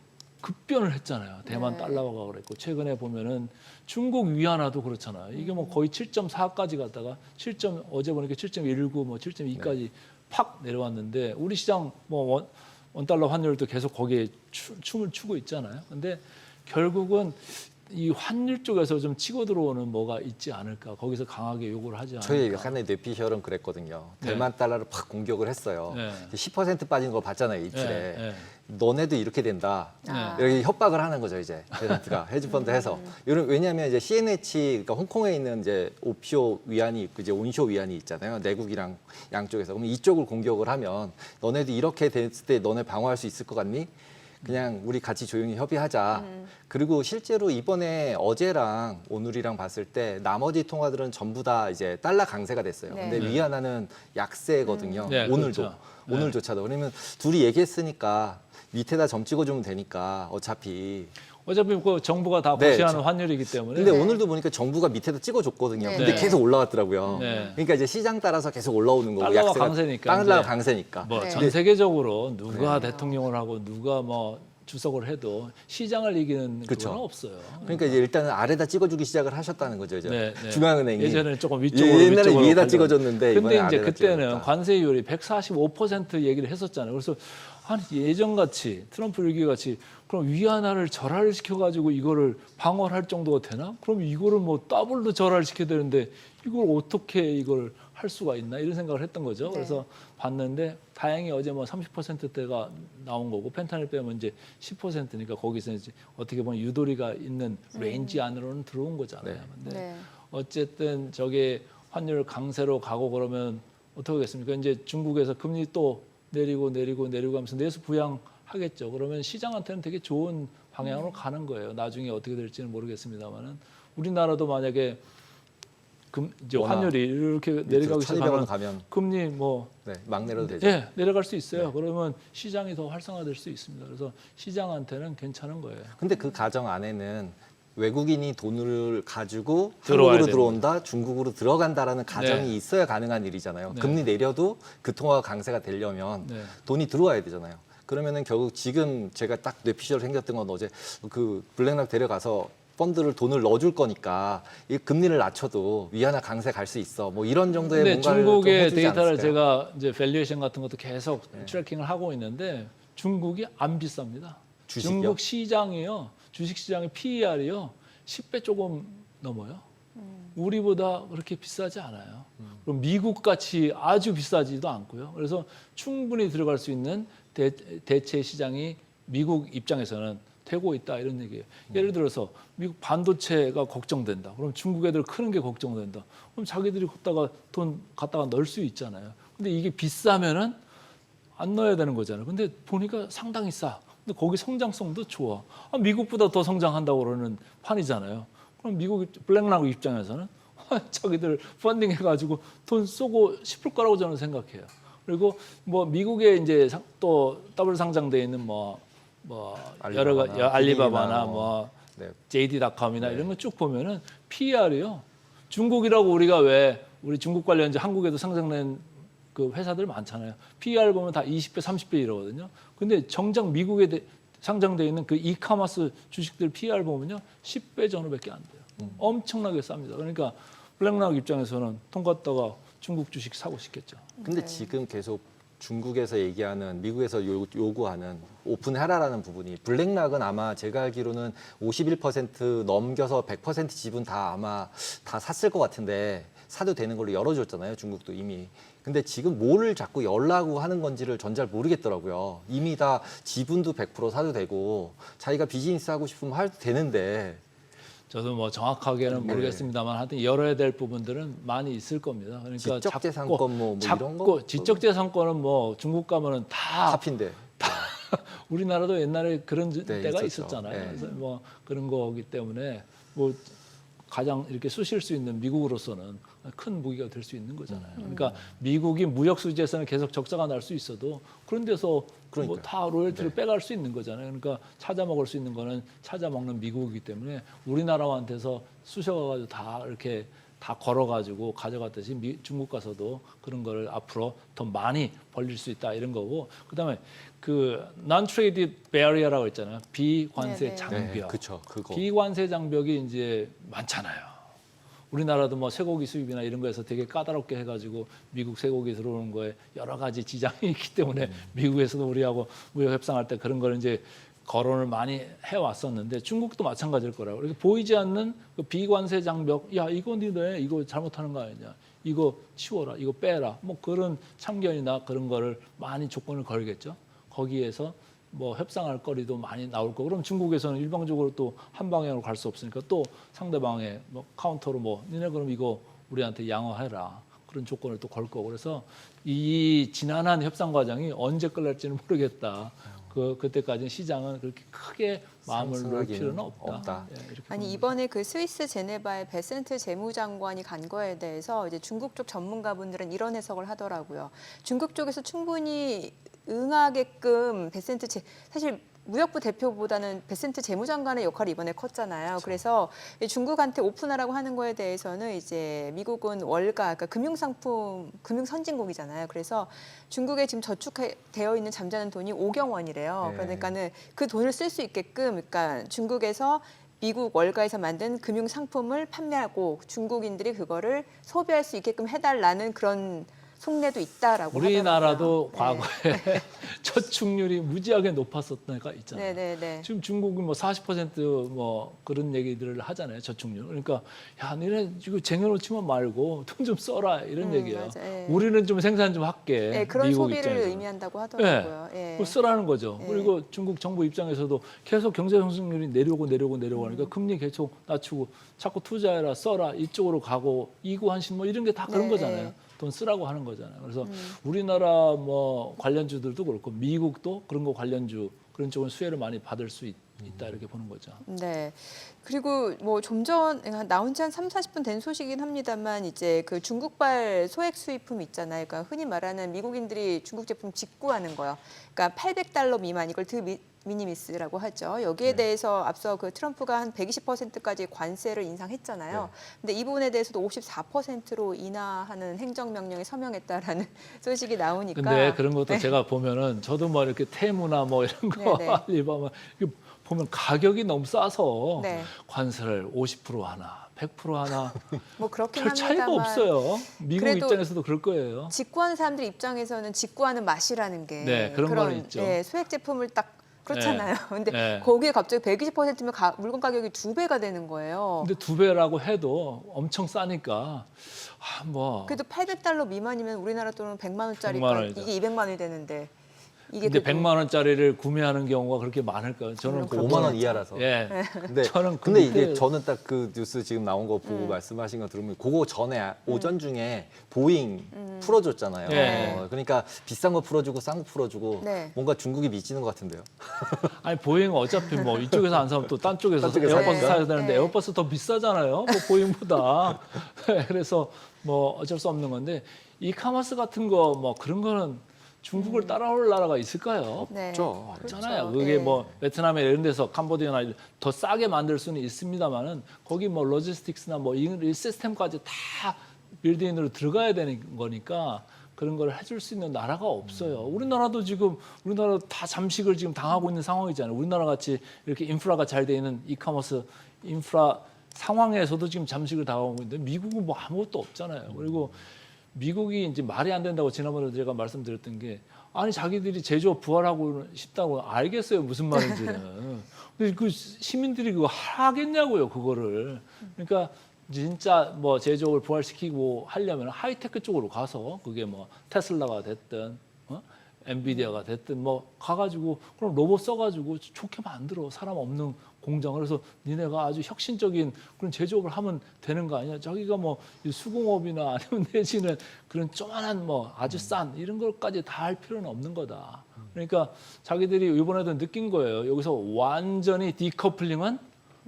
급변을 했잖아요. 대만 네. 달러가 그랬고 최근에 보면은 중국 위안화도 그렇잖아요. 이게 뭐 거의 7.4까지 갔다가 어제 보니까 7.19, 뭐 7.2까지 팍 내려왔는데 우리 시장 뭐 원달러 환율도 계속 거기에 춤을 추고 있잖아요. 근데 결국은 이 환율 쪽에서 좀 치고 들어오는 뭐가 있지 않을까. 거기서 강하게 요구를 하지 않을까. 저희 약간의 뇌피셜은 그랬거든요. 네. 대만 달러를 팍 공격을 했어요. 네. 10% 빠진 거 봤잖아요, 이틀에. 네, 네. 너네도 이렇게 된다. 아. 이렇게 협박을 하는 거죠, 이제. 베센트가 헤지펀드 해서. 왜냐하면 이제 CNH, 그러니까 홍콩에 있는 이제 오프쇼 위안이 있고 이제 온쇼 위안이 있잖아요. 내국이랑 양쪽에서. 그럼 이쪽을 공격을 하면 너네도 이렇게 됐을 때 너네 방어할 수 있을 것 같니? 그냥 우리 같이 조용히 협의하자. 그리고 실제로 이번에 어제랑 오늘이랑 봤을 때 나머지 통화들은 전부 다 이제 달러 강세가 됐어요. 네. 근데 네. 위안화는 약세거든요. 네, 오늘도. 그렇죠. 네. 오늘조차도. 그러면 둘이 얘기했으니까 밑에다 점 찍어주면 되니까 어차피. 어차피 그 정부가 다 네, 고시하는 환율이기 때문에. 근데 네. 오늘도 보니까 정부가 밑에다 찍어줬거든요. 네. 근데 네. 계속 올라왔더라고요. 네. 그러니까 이제 시장 따라서 계속 올라오는 거고 달러가 약세가 강세니까 달러가 이제 강세니까. 뭐 네. 전 세계적으로 누가 네. 대통령을 하고 누가 뭐 주석을 해도 시장을 이기는 그쵸. 그건 없어요. 그러니까 이제 일단은 아래다 찍어주기 시작을 하셨다는 거죠. 이제 네, 네. 중앙은행이 예전에는 조금 위쪽으로 옛날에 위쪽으로 위에다 가려고. 찍어줬는데 근데 이번에 이제 아래다 그때는 찍어줬다. 관세율이 145% 얘기를 했었잖아요. 그래서 아니 예전 같이 트럼프 일기 같이 그럼 위안화를 절하를 시켜가지고 이거를 방어할 정도가 되나? 그럼 이거를 뭐 더블로 절하를 시켜야 되는데 이걸 어떻게 이걸 할 수가 있나 이런 생각을 했던 거죠. 네. 그래서 봤는데 다행히 어제 뭐 30%대가 나온 거고 펜타닐 빼면 이제 10%니까 거기서 이제 어떻게 보면 유도리가 있는 레인지 안으로는 들어온 거잖아요. 네. 근데 네. 어쨌든 저게 환율 강세로 가고 그러면 어떻게 하겠습니까? 이제 중국에서 금리 또 내리고 하면서 내수 부양하겠죠. 그러면 시장한테는 되게 좋은 방향으로 가는 거예요. 나중에 어떻게 될지는 모르겠습니다만은 우리나라도 만약에 이제 워낙 환율이 이렇게 내려가기 1200원 시작하면 가면 금리 뭐 네, 막 내려도 되죠. 예, 내려갈 수 있어요. 그러면 시장이 더 활성화될 수 있습니다. 그래서 시장한테는 괜찮은 거예요. 근데 그 가정 안에는 외국인이 돈을 가지고 들어와야 한국으로 되는 들어온다, 중국으로 들어간다라는 가정이 네. 있어야 가능한 일이잖아요. 네. 금리 내려도 그 통화가 강세가 되려면 네. 돈이 들어와야 되잖아요. 그러면은 결국 지금 제가 딱 뇌피셜 생겼던 건 어제 그 블랙락 데려가서 펀드를 돈을 넣어줄 거니까 이 금리를 낮춰도 위안화 강세 갈 수 있어. 뭐 이런 정도의 근데 뭔가를 좀 중국의 해주지 데이터를 않았을까요? 제가 이제 밸류에이션 같은 것도 계속 네. 트래킹을 하고 있는데 중국이 안 비쌉니다. 주식이요? 중국 시장이요. 주식 시장의 PER이요. 10배 조금 넘어요. 우리보다 그렇게 비싸지 않아요. 그럼 미국 같이 아주 비싸지도 않고요. 그래서 충분히 들어갈 수 있는 대체 시장이 미국 입장에서는 되고 있다 이런 얘기예요. 예를 들어서 미국 반도체가 걱정된다. 그럼 중국 애들 크는 게 걱정된다. 그럼 자기들이 돈 갖다가 넣을 수 있잖아요. 근데 이게 비싸면은 안 넣어야 되는 거잖아요. 근데 보니까 상당히 싸. 근데 거기 성장성도 좋아. 미국보다 더 성장한다고 그러는 판이잖아요. 그럼 미국 블랙락 입장에서는 자기들 펀딩 해가지고 돈 쏘고 싶을 거라고 저는 생각해요. 그리고 뭐 미국에 이제 또 더블 상장돼 있는 뭐 여러 가지 알리바바나 뭐 네. JD.com이나 이런 거 쭉 보면은 PER이요. 중국이라고 우리가 왜 우리 중국 관련 이제 한국에도 상장된 그 회사들 많잖아요. PER 보면 다 20배, 30배 이러거든요. 근데 정작 미국에 상장돼 있는 그 이카머스 주식들 PER 보면요. 10배 전후밖에 안 돼요. 엄청나게 쌉니다. 그러니까 블랙락 입장에서는 돈 갖다가 중국 주식 사고 싶겠죠. 근데 네. 지금 계속 중국에서 얘기하는 미국에서 요구하는 오픈해라라는 부분이 블랙락은 아마 제가 알기로는 51% 넘겨서 100% 지분 다 아마 다 샀을 것 같은데 사도 되는 걸로 열어줬잖아요. 중국도 이미. 근데 지금 뭐를 자꾸 열라고 하는 건지를 전 잘 모르겠더라고요. 이미 다 지분도 100% 사도 되고 자기가 비즈니스 하고 싶으면 해도 되는데 저도 뭐 정확하게는 네. 모르겠습니다만 하여튼 열어야 될 부분들은 많이 있을 겁니다. 그러니까 지적재산권 뭐 이런 잡고 거? 지적재산권은 뭐 중국 가면은 다 카피인데. 우리나라도 옛날에 그런 네, 때가 있었죠. 있었잖아요. 네. 그래서 뭐 그런 거기 때문에 뭐 가장 이렇게 쑤실 수 있는 미국으로서는 큰 무기가 될 수 있는 거잖아요. 그러니까 미국이 무역 수지에서는 계속 적자가 날 수 있어도 그런 데서 뭐 그러니까요. 다 로열티를 네. 빼갈 수 있는 거잖아요. 그러니까 찾아 먹을 수 있는 거는 찾아 먹는 미국이기 때문에 우리나라한테서 쑤셔가지고 다 이렇게 다 걸어가지고 가져갔듯이 중국 가서도 그런 거를 앞으로 더 많이 벌릴 수 있다 이런 거고 그다음에 그 non-traded barrier라고 했잖아요. 비관세 네네. 장벽. 네, 그쵸, 그거. 비관세 장벽이 이제 많잖아요. 우리나라도 뭐 쇠고기 수입이나 이런 거에서 되게 까다롭게 해가지고 미국 쇠고기 들어오는 거에 여러 가지 지장이 있기 때문에 미국에서도 우리하고 무역 협상할 때 그런 걸 이제 거론을 많이 해왔었는데 중국도 마찬가지일 거라고. 이렇게 보이지 않는 그 비관세 장벽, 야 이거 니네 이거 잘못하는 거 아니냐? 이거 치워라, 이거 빼라. 뭐 그런 참견이나 그런 거를 많이 조건을 걸겠죠. 거기에서 뭐 협상할 거리도 많이 나올 거고 그럼 중국에서는 일방적으로 또 한 방향으로 갈 수 없으니까 또 상대방의 뭐 카운터로 뭐 니네 그럼 이거 우리한테 양호해라 그런 조건을 또 걸 거고 그래서 이 지난한 협상 과정이 언제 끝날지는 모르겠다. 그때까지는 시장은 그렇게 크게 마음을 놓을 상승하기는 필요는 없다. 예, 이렇게 아니 봅니다. 이번에 그 스위스 제네바에 베센트 재무장관이 간 거에 대해서 이제 중국 쪽 전문가분들은 이런 해석을 하더라고요. 중국 쪽에서 충분히 응하게끔 사실 무역부 대표보다는 베센트 재무장관의 역할이 이번에 컸잖아요. 그래서 중국한테 오픈하라고 하는 거에 대해서는 이제 미국은 월가, 그러니까 금융상품, 금융선진국이잖아요. 그래서 중국에 지금 저축되어 있는 잠자는 돈이 5경 원이래요. 네. 그러니까는 그 돈을 쓸 수 있게끔, 그러니까 중국에서 미국 월가에서 만든 금융 상품을 판매하고 중국인들이 그거를 소비할 수 있게끔 해달라는 그런 속내도 있다라고 우리나라도 하더라고요. 과거에 저축률이 무지하게 높았었던 데가 있잖아요. 네네네. 지금 중국은 뭐 40%뭐 그런 얘기들을 하잖아요. 저축률. 그러니까 야, 너네 이거 쟁여놓지만 말고 돈 좀 써라 이런 얘기예요. 맞아, 예. 우리는 좀 생산 좀 할게. 네, 그런 미국 소비를 입장에서는. 의미한다고 하더라고요. 예. 그걸 쓰라는 거죠. 예. 그리고 중국 정부 입장에서도 계속 경제 성장률이 내려오고 하니까 금리 계속 낮추고 자꾸 투자해라, 써라 이쪽으로 가고 이구한신 뭐 이런 게 다 그런 네, 거잖아요. 네. 돈 쓰라고 하는 거잖아요. 그래서 우리나라 뭐 관련주들도 그렇고 미국도 그런 거 관련주 그런 쪽은 수혜를 많이 받을 수 있다 이렇게 보는 거죠. 네. 그리고 뭐 좀 전 나온 지 한 3, 40분 된 소식이긴 합니다만 이제 그 중국발 소액 수입품 있잖아요. 그러니까 흔히 말하는 미국인들이 중국 제품 직구하는 거요. 그러니까 $800 미만 이걸 미니미스라고 하죠. 여기에 네. 대해서 앞서 그 트럼프가 한 120%까지 관세를 인상했잖아요. 네. 근데 이 부분에 대해서도 54%로 인하하는 행정명령에 서명했다라는 소식이 나오니까. 근데 그런 것도 네. 제가 보면은 저도 뭐 이렇게 테무나 뭐 이런 거 네, 네. 알리바마 이거 보면 가격이 너무 싸서 네. 관세를 50% 하나, 100% 하나 뭐 그렇긴 별 차이가 합니다만 없어요. 미국 그래도 입장에서도 그럴 거예요. 직구하는 사람들 입장에서는 직구하는 맛이라는 게 네, 그런 거는 있죠. 예, 소액 제품을 딱 그렇잖아요. 근데 네. 거기에 갑자기 120%면 물건 가격이 2배가 되는 거예요. 근데 2배라고 해도 엄청 싸니까 뭐 그래도 $800 미만이면 우리나라 돈은 100만 원짜리가 100만 원이죠. 이게 200만 원이 되는데 이게 근데 그래도 100만 원짜리를 구매하는 경우가 그렇게 많을까요? 저는 물론 5만 원 이하라서. 예. 근데 저는 근데 그렇게- 이게 저는 딱 그 뉴스 지금 나온 거 보고 말씀하신 거 들으면 그거 전에 오전 중에 보잉 풀어줬잖아요. 네. 그러니까 비싼 거 풀어주고 싼 거 풀어주고 네. 뭔가 중국이 미치는 것 같은데요. 아니 보잉 어차피 뭐 이쪽에서 안 사면 또 딴 쪽에서 딴 쪽에서 에어버스 사니까. 사야 되는데 네. 에어버스 더 비싸잖아요. 뭐 보잉보다. 그래서 뭐 어쩔 수 없는 건데 이카머스 같은 거 뭐 그런 거는 중국을 따라올 나라가 있을까요? 네. 없죠. 없잖아요. 그렇죠. 그게 예. 뭐 베트남에 이런 데서 캄보디아나 더 싸게 만들 수는 있습니다만은 거기 뭐 로지스틱스나 뭐 이 시스템까지 다 빌드인으로 들어가야 되는 거니까 그런 걸 해줄 수 있는 나라가 없어요. 우리나라도 지금 우리나라 다 잠식을 지금 당하고 있는 상황이잖아요. 우리나라 같이 이렇게 인프라가 잘 돼 있는 이커머스 인프라 상황에서도 지금 잠식을 당하고 있는데 미국은 뭐 아무것도 없잖아요. 그리고 미국이 이제 말이 안 된다고 지난번에 제가 말씀드렸던 게 아니 자기들이 제조업 부활하고 싶다고 알겠어요 무슨 말인지는. 근데 그 시민들이 그거 하겠냐고요 그거를. 그러니까 진짜 뭐 제조업을 부활시키고 하려면 하이테크 쪽으로 가서 그게 뭐 테슬라가 됐든 엔비디아가 됐든 뭐 가가지고 그럼 로봇 써가지고 좋게 만들어 사람 없는 공장을. 그래서 니네가 아주 혁신적인 그런 제조업을 하면 되는 거 아니야? 자기가 뭐 수공업이나 아니면 내지는 그런 조만한 뭐 아주 싼 이런 것까지 다 할 필요는 없는 거다. 그러니까 자기들이 이번에도 느낀 거예요. 여기서 완전히 디커플링은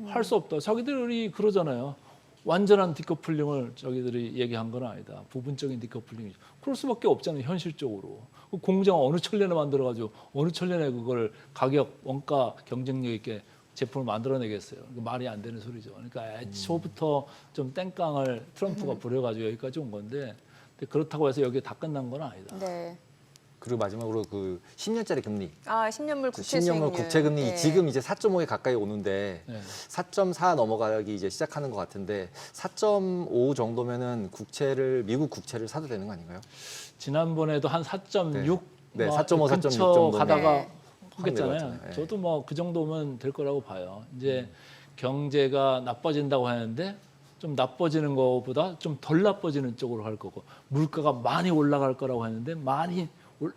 할 수 없다. 자기들이 그러잖아요. 완전한 디커플링을 자기들이 얘기한 건 아니다. 부분적인 디커플링이죠. 그럴 수밖에 없잖아요. 현실적으로. 공장 어느 천년에 만들어가지고 어느 천년에 그걸 가격, 원가, 경쟁력 있게 제품을 만들어내겠어요. 말이 안 되는 소리죠. 그러니까 애초부터 좀 땡깡을 트럼프가 부려가지고 여기까지 온 건데 근데 그렇다고 해서 여기 다 끝난 건 아니다. 네. 그리고 마지막으로 그 10년짜리 금리. 10년물 그 국채 10년물 수익률. 국채 금리 네. 지금 이제 4.5에 가까이 오는데 네. 4.4 넘어가기 이제 시작하는 것 같은데 4.5 정도면은 국채를 미국 국채를 사도 되는 거 아닌가요? 지난번에도 한 4.6 네, 뭐 4.5, 4.6 근처 정도 가다가 네. 하겠잖아요. 내려갔잖아요. 네. 저도 뭐 그 정도면 될 거라고 봐요. 이제 경제가 나빠진다고 하는데 좀 나빠지는 것보다 좀 덜 나빠지는 쪽으로 갈 거고 물가가 많이 올라갈 거라고 했는데 많이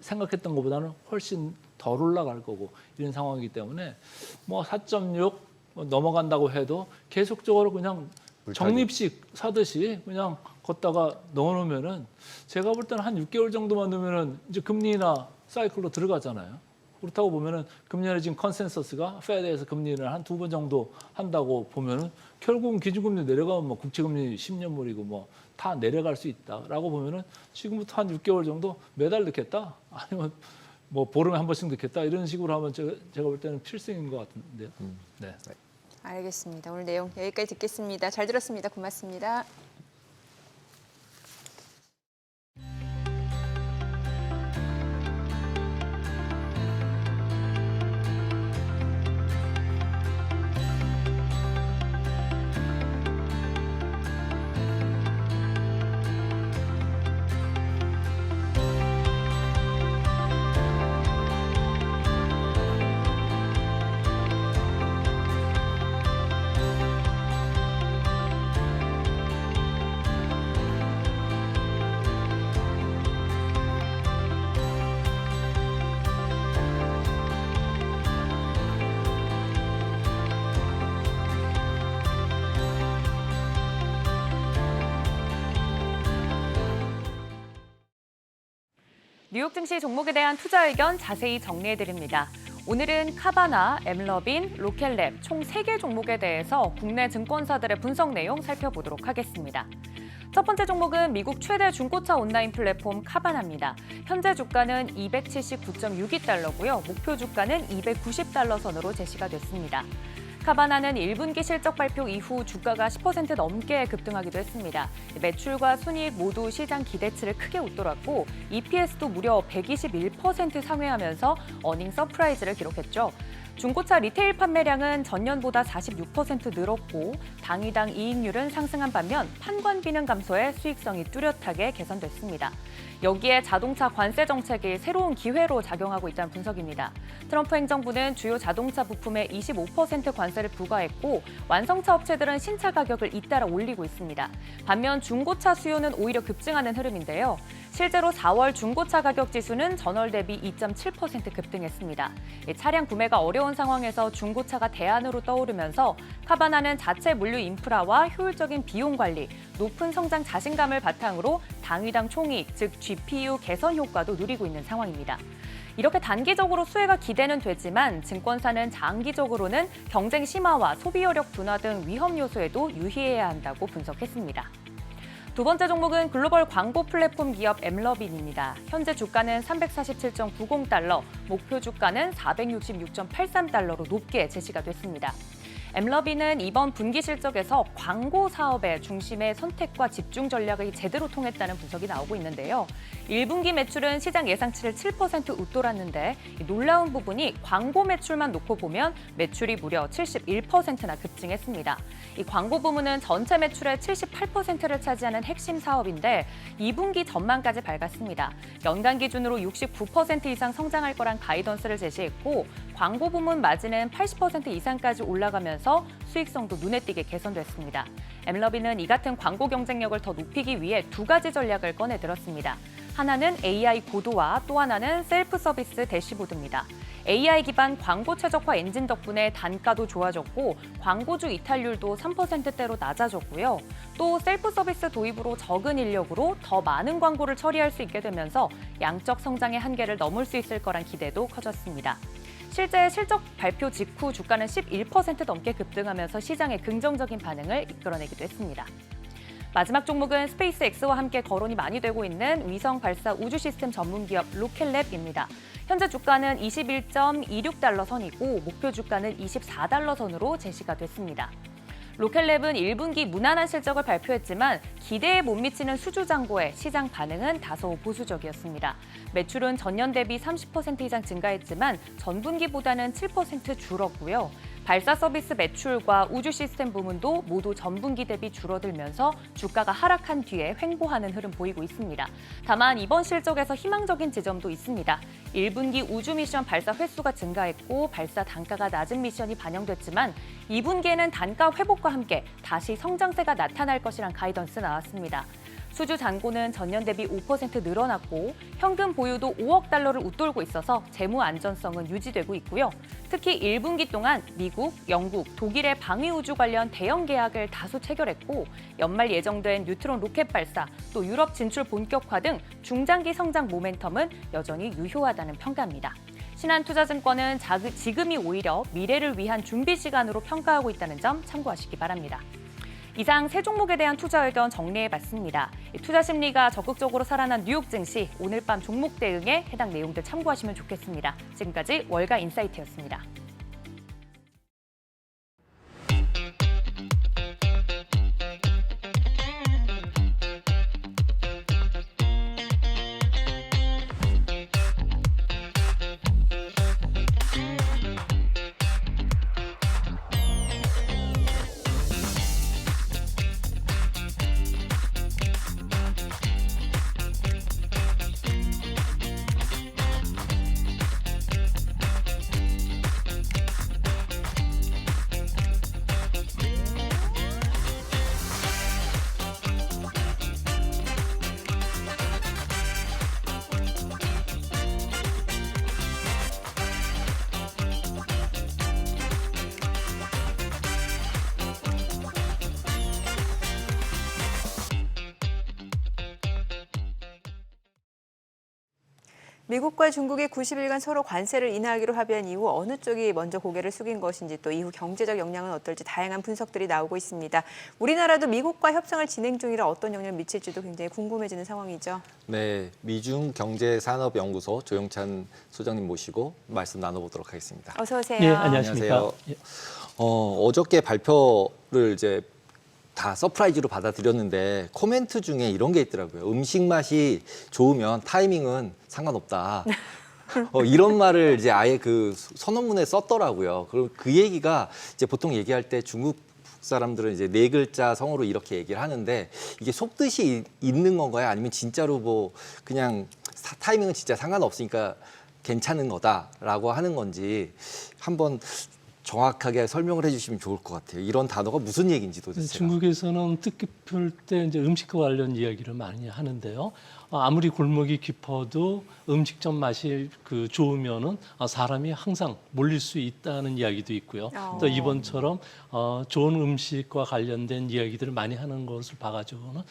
생각했던 것보다는 훨씬 덜 올라갈 거고 이런 상황이기 때문에 뭐 4.6 넘어간다고 해도 계속적으로 그냥 물타기. 적립식 사듯이 그냥 걷다가 넣어놓으면은 제가 볼 때는 한 6개월 정도만 넣으면은 이제 금리나 사이클로 들어가잖아요. 그렇다고 보면은 금년에 지금 컨센서스가 페드에서 금리를 한 2번 정도 한다고 보면은 결국은 기준금리 내려가면 뭐 국채금리 10년물이고 뭐 다 내려갈 수 있다라고 보면은 지금부터 한 6개월 정도 매달 넣겠다 아니면 뭐 보름에 한 번씩 넣겠다 이런 식으로 하면 제가 볼 때는 필승인 것 같은데요. 네. 알겠습니다. 오늘 내용 여기까지 듣겠습니다. 잘 들었습니다. 고맙습니다. 뉴욕 증시 종목에 대한 투자 의견 자세히 정리해드립니다. 오늘은 카바나, 엠러빈, 로켈랩 총 3개 종목에 대해서 국내 증권사들의 분석 내용 살펴보도록 하겠습니다. 첫 번째 종목은 미국 최대 중고차 온라인 플랫폼 카바나입니다. 현재 주가는 279.62달러고요. 목표 주가는 290달러 선으로 제시가 됐습니다. 카바나는 1분기 실적 발표 이후 주가가 10% 넘게 급등하기도 했습니다. 매출과 순이익 모두 시장 기대치를 크게 웃돌았고 EPS도 무려 121% 상회하면서 어닝 서프라이즈를 기록했죠. 중고차 리테일 판매량은 전년보다 46% 늘었고 당위당 이익률은 상승한 반면 판관비는 감소해 수익성이 뚜렷하게 개선됐습니다. 여기에 자동차 관세 정책이 새로운 기회로 작용하고 있다는 분석입니다. 트럼프 행정부는 주요 자동차 부품에 25% 관세를 부과했고 완성차 업체들은 신차 가격을 잇따라 올리고 있습니다. 반면 중고차 수요는 오히려 급증하는 흐름인데요. 실제로 4월 중고차 가격 지수는 전월 대비 2.7% 급등했습니다. 차량 구매가 어려운 상황에서 중고차가 대안으로 떠오르면서 카바나는 자체 물류 인프라와 효율적인 비용 관리, 높은 성장 자신감을 바탕으로 당위당 총이익, 즉 GPU 개선 효과도 누리고 있는 상황입니다. 이렇게 단기적으로 수혜가 기대는 되지만 증권사는 장기적으로는 경쟁 심화와 소비 여력 둔화 등 위험 요소에도 유의해야 한다고 분석했습니다. 두 번째 종목은 글로벌 광고 플랫폼 기업 엠러빈입니다. 현재 주가는 347.90달러, 목표 주가는 466.83달러로 높게 제시가 됐습니다. 엠러빈은 이번 분기 실적에서 광고 사업의 중심의 선택과 집중 전략이 제대로 통했다는 분석이 나오고 있는데요. 1분기 매출은 시장 예상치를 7% 웃돌았는데 놀라운 부분이 광고 매출만 놓고 보면 매출이 무려 71%나 급증했습니다. 이 광고 부문은 전체 매출의 78%를 차지하는 핵심 사업인데 2분기 전망까지 밝았습니다. 연간 기준으로 69% 이상 성장할 거란 가이던스를 제시했고 광고 부문 마진은 80% 이상까지 올라가면서 수익성도 눈에 띄게 개선됐습니다. 엠러빈은 이 같은 광고 경쟁력을 더 높이기 위해 2가지 전략을 꺼내들었습니다. 하나는 AI 고도화, 또 하나는 셀프 서비스 대시보드입니다. AI 기반 광고 최적화 엔진 덕분에 단가도 좋아졌고 광고주 이탈률도 3%대로 낮아졌고요. 또 셀프 서비스 도입으로 적은 인력으로 더 많은 광고를 처리할 수 있게 되면서 양적 성장의 한계를 넘을 수 있을 거란 기대도 커졌습니다. 실제 실적 발표 직후 주가는 11% 넘게 급등하면서 시장의 긍정적인 반응을 이끌어내기도 했습니다. 마지막 종목은 스페이스X와 함께 거론이 많이 되고 있는 위성 발사 우주 시스템 전문 기업 로켓랩입니다. 현재 주가는 21.26달러 선이고 목표 주가는 24달러 선으로 제시가 됐습니다. 로켓랩은 1분기 무난한 실적을 발표했지만 기대에 못 미치는 수주 잔고에 시장 반응은 다소 보수적이었습니다. 매출은 전년 대비 30% 이상 증가했지만 전분기보다는 7% 줄었고요. 발사 서비스 매출과 우주 시스템 부문도 모두 전분기 대비 줄어들면서 주가가 하락한 뒤에 횡보하는 흐름 보이고 있습니다. 다만 이번 실적에서 희망적인 지점도 있습니다. 1분기 우주 미션 발사 횟수가 증가했고 발사 단가가 낮은 미션이 반영됐지만 2분기에는 단가 회복과 함께 다시 성장세가 나타날 것이란 가이던스 나왔습니다. 수주 잔고는 전년 대비 5% 늘어났고 현금 보유도 5억 달러를 웃돌고 있어서 재무 안전성은 유지되고 있고요. 특히 1분기 동안 미국, 영국, 독일의 방위우주 관련 대형 계약을 다수 체결했고 연말 예정된 뉴트론 로켓 발사, 또 유럽 진출 본격화 등 중장기 성장 모멘텀은 여전히 유효하다는 평가입니다. 신한투자증권은 지금이 오히려 미래를 위한 준비 시간으로 평가하고 있다는 점 참고하시기 바랍니다. 이상 세 종목에 대한 투자 의견 정리해봤습니다. 투자 심리가 적극적으로 살아난 뉴욕 증시, 오늘 밤 종목 대응에 해당 내용들 참고하시면 좋겠습니다. 지금까지 월가 인사이트였습니다. 미국과 중국이 90일간 서로 관세를 인하하기로 합의한 이후 어느 쪽이 먼저 고개를 숙인 것인지 또 이후 경제적 영향은 어떨지 다양한 분석들이 나오고 있습니다. 우리나라도 미국과 협상을 진행 중이라 어떤 영향을 미칠지도 굉장히 궁금해지는 상황이죠. 네, 미중 경제산업연구소 조영찬 소장님 모시고 말씀 나눠보도록 하겠습니다. 어서 오세요. 예, 안녕하십니까. 안녕하세요. 어저께 발표를 이제 다 서프라이즈로 받아들였는데 코멘트 중에 이런 게 있더라고요. 음식 맛이 좋으면 타이밍은 상관없다. 이런 말을 이제 아예 그 선언문에 썼더라고요. 그리고 그 얘기가 이제 보통 얘기할 때 중국 사람들은 이제 네 글자 성어로 이렇게 얘기를 하는데 이게 속뜻이 있는 건가요? 아니면 진짜로 뭐 그냥 타이밍은 진짜 상관없으니까 괜찮은 거다라고 하는 건지 한번 정확하게 설명을 해주시면 좋을 것 같아요. 이런 단어가 무슨 얘기인지 도대체. 중국에서는 뜻깊을 때 이제 음식과 관련 이야기를 많이 하는데요. 아무리 골목이 깊어도 음식점 맛이 좋으면은 사람이 항상 몰릴 수 있다는 이야기도 있고요. 또 이번처럼 좋은 음식과 관련된 이야기들을 많이 하는 것을 봐가지고는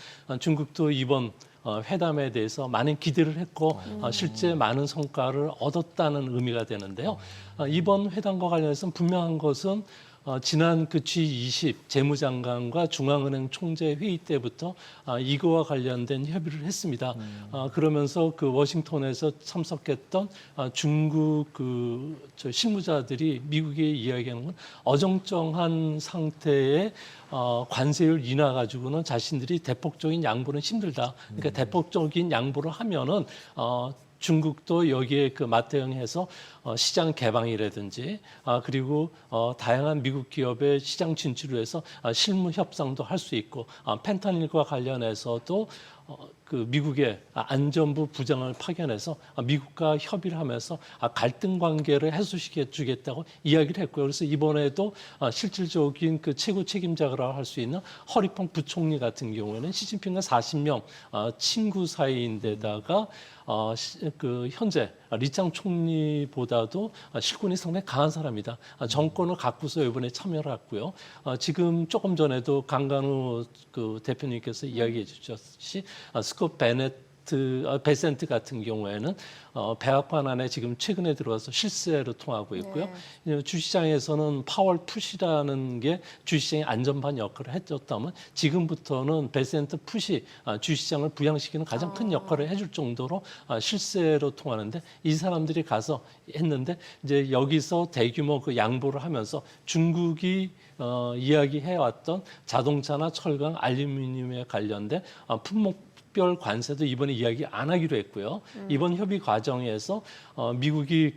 중국도 이번 회담에 대해서 많은 기대를 했고 실제 많은 성과를 얻었다는 의미가 되는데요. 이번 회담과 관련해서 분명한 것은 지난 그 G20 재무장관과 중앙은행 총재 회의 때부터 이거와 관련된 협의를 했습니다. 그러면서 그 워싱턴에서 참석했던 중국 저 실무자들이 미국에 이야기하는 건 어정쩡한 상태의 관세율 인하 가지고는 자신들이 대폭적인 양보는 힘들다. 그러니까 대폭적인 양보를 하면은 중국도 여기에 맞대응해서 시장 개방이라든지 그리고 다양한 미국 기업의 시장 진출을 해서 실무 협상도 할 수 있고 펜타닐과 관련해서도 미국의 안전부 부장을 파견해서 미국과 협의를 하면서 갈등 관계를 해소시켜 주겠다고 이야기를 했고요. 그래서 이번에도 실질적인 최고 책임자라고 할 수 있는 허리펑 부총리 같은 경우에는 시진핑과 40년 친구 사이인데다가 현재 리창 총리보다도 실권이 상당히 강한 사람이다. 정권을 갖고서 이번에 참여를 했고요. 지금 조금 전에도 강간우 대표님께서 이야기해 주셨듯이 스콧 베센트 같은 경우에는 백악관 안에 지금 최근에 들어와서 실세로 통하고 있고요. 네. 주시장에서는 파월 푸시라는 게 주시장의 안전반 역할을 해줬다면 지금부터는 베센트 푸시 주시장을 부양시키는 가장 큰 역할을 해줄 정도로 실세로 통하는데 이 사람들이 가서 했는데 이제 여기서 대규모 양보를 하면서 중국이 이야기해왔던 자동차나 철강, 알루미늄에 관련된 품목 특별 관세도 이번에 이야기 안 하기로 했고요. 이번 협의 과정에서 미국이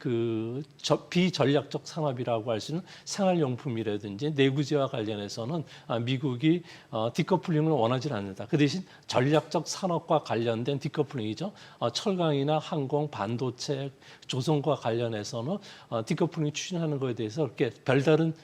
비전략적 산업이라고 할 수 있는 생활용품이라든지 내구재와 관련해서는 미국이 디커플링을 원하지 않는다. 그 대신 전략적 산업과 관련된 디커플링이죠. 철강이나 항공, 반도체, 조선과 관련해서는 디커플링 추진하는 것에 대해서 그렇게 별다른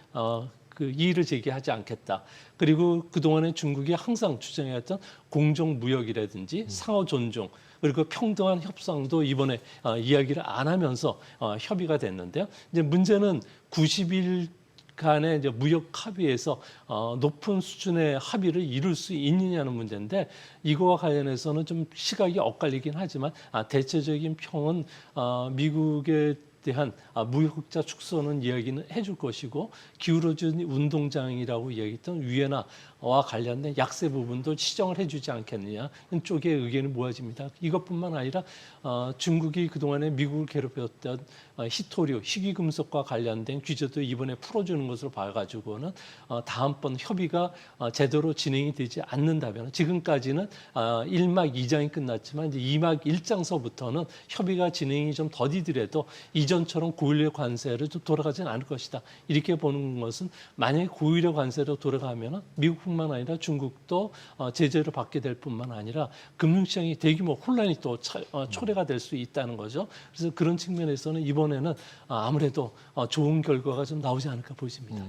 이의를 제기하지 않겠다. 그리고 그동안에 중국이 항상 주장해왔던 공정무역이라든지 상호 존중 그리고 평등한 협상도 이번에 이야기를 안 하면서 협의가 됐는데요. 이제 문제는 90일 간의 이제 무역 합의에서 높은 수준의 합의를 이룰 수 있느냐는 문제인데 이거와 관련해서는 좀 시각이 엇갈리긴 하지만 대체적인 평은 미국의 대한 무역흑자 축소는 이야기는 해줄 것이고 기울어진 운동장이라고 이야기했던 위에나 관련된 약세 부분도 시정을 해주지 않겠느냐 쪽의 의견이 모아집니다. 이것뿐만 아니라 중국이 그동안에 미국을 괴롭혔던 희토류, 희귀금속과 관련된 규제도 이번에 풀어주는 것으로 봐가지고는 다음번 협의가 제대로 진행이 되지 않는다면 지금까지는 1막 2장이 끝났지만 이제 2막 1장서부터는 협의가 진행이 좀 더디더라도 이전처럼 고율의 관세를 좀 돌아가지는 않을 것이다. 이렇게 보는 것은 만약에 고율의 관세로 돌아가면 미국뿐만 아니라 중국도 제재를 받게 될 뿐만 아니라 금융시장이 대규모 혼란이 또 초래가 될 수 있다는 거죠. 그래서 그런 측면에서는 이번에는 아무래도 좋은 결과가 좀 나오지 않을까 보입니다.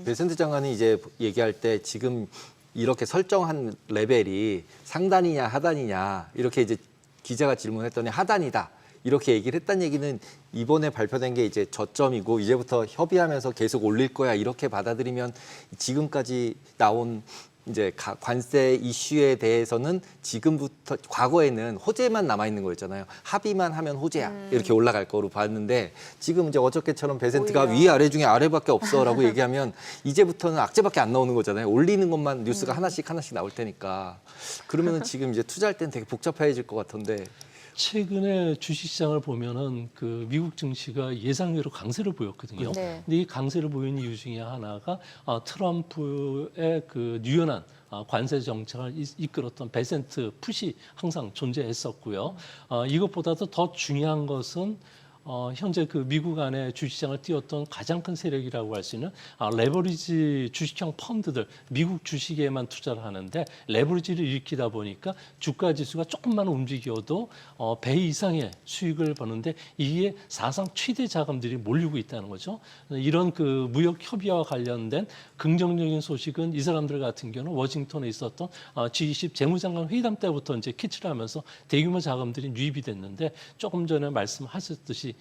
베센트 장관이 이제 얘기할 때 지금 이렇게 설정한 레벨이 상단이냐 하단이냐 이렇게 이제 기자가 질문했더니 하단이다. 이렇게 얘기를 했다는 얘기는 이번에 발표된 게 이제 저점이고 이제부터 협의하면서 계속 올릴 거야 이렇게 받아들이면 지금까지 나온 이제 관세 이슈에 대해서는 지금부터 과거에는 호재만 남아 있는 거였잖아요. 합의만 하면 호재야 이렇게 올라갈 거로 봤는데 지금 이제 어저께처럼 베센트가 오히려. 위 아래 중에 아래밖에 없어라고 얘기하면 이제부터는 악재밖에 안 나오는 거잖아요. 올리는 것만 뉴스가 하나씩 나올 테니까 그러면은 지금 이제 투자할 때는 되게 복잡해질 것 같은데. 최근에 주식시장을 보면은 그 미국 증시가 예상외로 강세를 보였거든요. 네. 근데 이 강세를 보인 이유 중에 하나가 트럼프의 그 유연한 관세 정책을 이끌었던 베센트 풋이 항상 존재했었고요. 이것보다도 더 중요한 것은 현재 그 미국 안에 주식시장을 띄웠던 가장 큰 세력이라고 할 수 있는 레버리지 주식형 펀드들, 미국 주식에만 투자를 하는데 레버리지를 일으키다 보니까 주가 지수가 조금만 움직여도 배 이상의 수익을 버는데 이게 사상 최대 자금들이 몰리고 있다는 거죠. 이런 그 무역 협의와 관련된 긍정적인 소식은 이 사람들 같은 경우는 워싱턴에 있었던 G20 재무장관 회담 때부터 이제 캐치를 하면서 대규모 자금들이 유입이 됐는데 조금 전에 말씀하셨듯이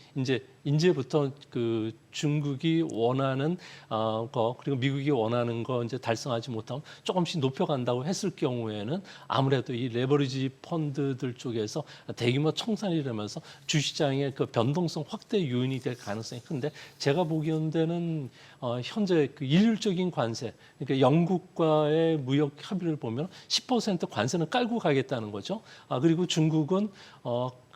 이제부터 그 중국이 원하는 거 그리고 미국이 원하는 거 이제 달성하지 못하면 조금씩 높여간다고 했을 경우에는 아무래도 이 레버리지 펀드들 쪽에서 대규모 청산이 되면서 주시장의 그 변동성 확대 요인이 될 가능성이 큰데 제가 보기에는 현재 그 일률적인 관세 그러니까 영국과의 무역 협의를 보면 10% 관세는 깔고 가겠다는 거죠. 그리고 중국은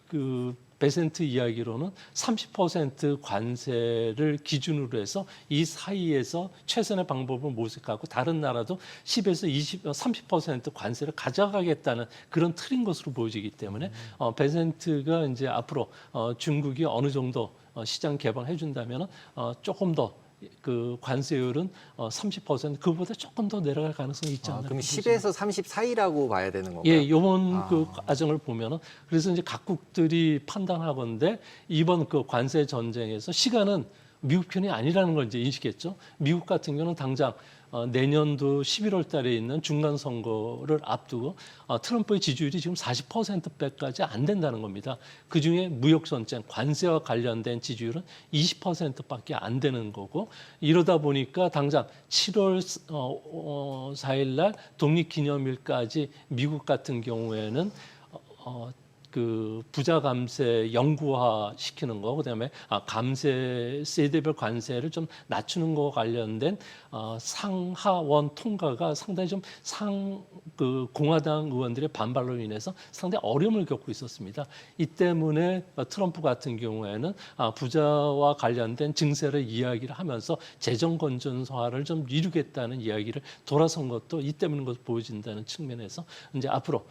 그 베센트 이야기로는 30% 관세를 기준으로 해서 이 사이에서 최선의 방법을 모색하고 다른 나라도 10에서 20, 30% 관세를 가져가겠다는 그런 틀인 것으로 보여지기 때문에 베센트가 이제 앞으로 중국이 어느 정도 시장 개방해 준다면 조금 더 그 관세율은 30% 그보다 조금 더 내려갈 가능성이 있지 않나. 그럼 10에서 30 사이라고 봐야 되는 건가요? 예, 이번 그 과정을 보면은 그래서 이제 각국들이 판단하건대 이번 그 관세 전쟁에서 시간은 미국 편이 아니라는 걸 이제 인식했죠. 미국 같은 경우는 당장 내년도 11월 달에 있는 중간 선거를 앞두고 트럼프의 지지율이 지금 40%대까지 안 된다는 겁니다. 그중에 무역 전쟁, 관세와 관련된 지지율은 20%밖에 안 되는 거고 이러다 보니까 당장 7월 4일 날 독립기념일까지 미국 같은 경우에는 그 부자 감세 영구화 시키는 거, 그다음에 감세 세대별 관세를 좀 낮추는 거 관련된 상하원 통과가 상당히 좀 그 공화당 의원들의 반발로 인해서 상당히 어려움을 겪고 있었습니다. 이 때문에 트럼프 같은 경우에는 부자와 관련된 증세를 이야기를 하면서 재정 건전화를 좀 이루겠다는 이야기를 돌아선 것도 이 때문인 것으로 보여진다는 측면에서 이제 앞으로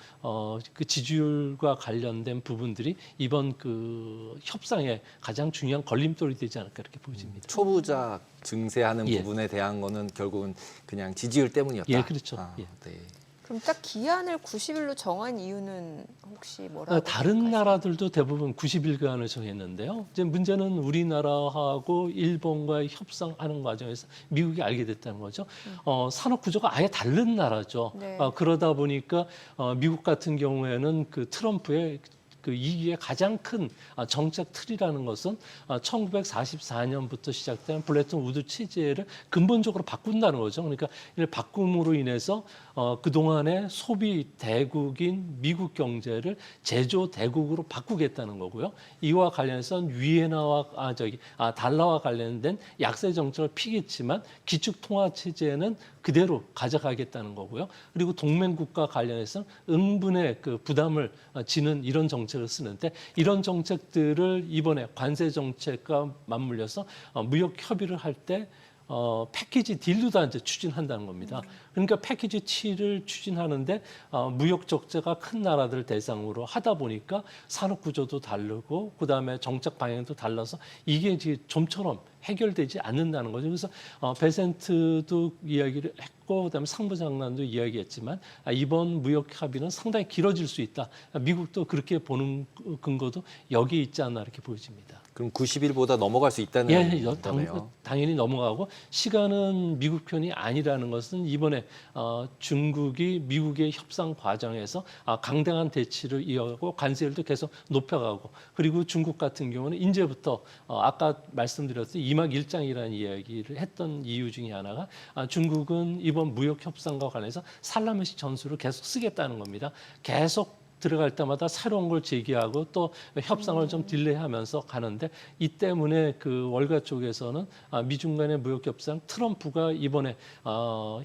그 지지율과 관련된 부분들이 이번 그 협상의 가장 중요한 걸림돌이 되지 않을까 이렇게 보여집니다. 초부자 증세하는 예. 부분에 대한 거는 결국은 그냥 지지율 때문이었다. 예, 그렇죠. 예. 네. 그럼 딱 기한을 90일로 정한 이유는 혹시 뭐라고 다른 생각하세요? 나라들도 나라들도 대부분 90일간을 정했는데요. 이제 문제는 우리나라하고 일본과의 협상하는 과정에서 미국이 알게 됐다는 거죠. 산업 구조가 아예 다른 나라죠. 네. 그러다 보니까 미국 같은 경우에는 그 트럼프의 그 이기의 가장 큰 정책 틀이라는 것은 1944년부터 시작된 블레튼 우드 체제를 근본적으로 바꾼다는 거죠. 그러니까 이를 바꿈으로 인해서 그동안의 소비 대국인 미국 경제를 제조 대국으로 바꾸겠다는 거고요. 이와 관련해서 위엔화와 달러와 관련된 약세 정책을 피겠지만 기축 통화 체제는 그대로 가져가겠다는 거고요. 그리고 동맹국가 관련해서는 응분의 그 부담을 지는 이런 정책을 쓰는데 이런 정책들을 이번에 관세 정책과 맞물려서 무역 협의를 할 때 패키지 딜도 다 이제 추진한다는 겁니다. 그러니까 패키지 T를 추진하는데 무역 적자가 큰 나라들 대상으로 하다 보니까 산업 구조도 다르고 그다음에 정책 방향도 달라서 이게 이제 좀처럼 해결되지 않는다는 거죠. 그래서 베센트도 이야기를 했고 그다음에 상부장관도 이야기했지만 이번 무역 합의는 상당히 길어질 수 있다. 미국도 그렇게 보는 근거도 여기에 있지 않나 이렇게 보여집니다. 그럼 90일보다 넘어갈 수 있다는 거네요. 당연히 넘어가고 시간은 미국 편이 아니라는 것은 이번에 중국이 미국의 협상 과정에서 강경한 대치를 이어가고 관세율도 계속 높여가고 그리고 중국 같은 경우는 이제부터 아까 말씀드렸듯이 이막일장이라는 이야기를 했던 이유 중에 하나가 중국은 이번 무역 협상과 관련해서 살라미식 전술을 계속 쓰겠다는 겁니다. 계속 들어갈 때마다 새로운 걸 제기하고 또 협상을 좀 딜레이하면서 가는데 이 때문에 그 월가 쪽에서는 미중 간의 무역 협상 트럼프가 이번에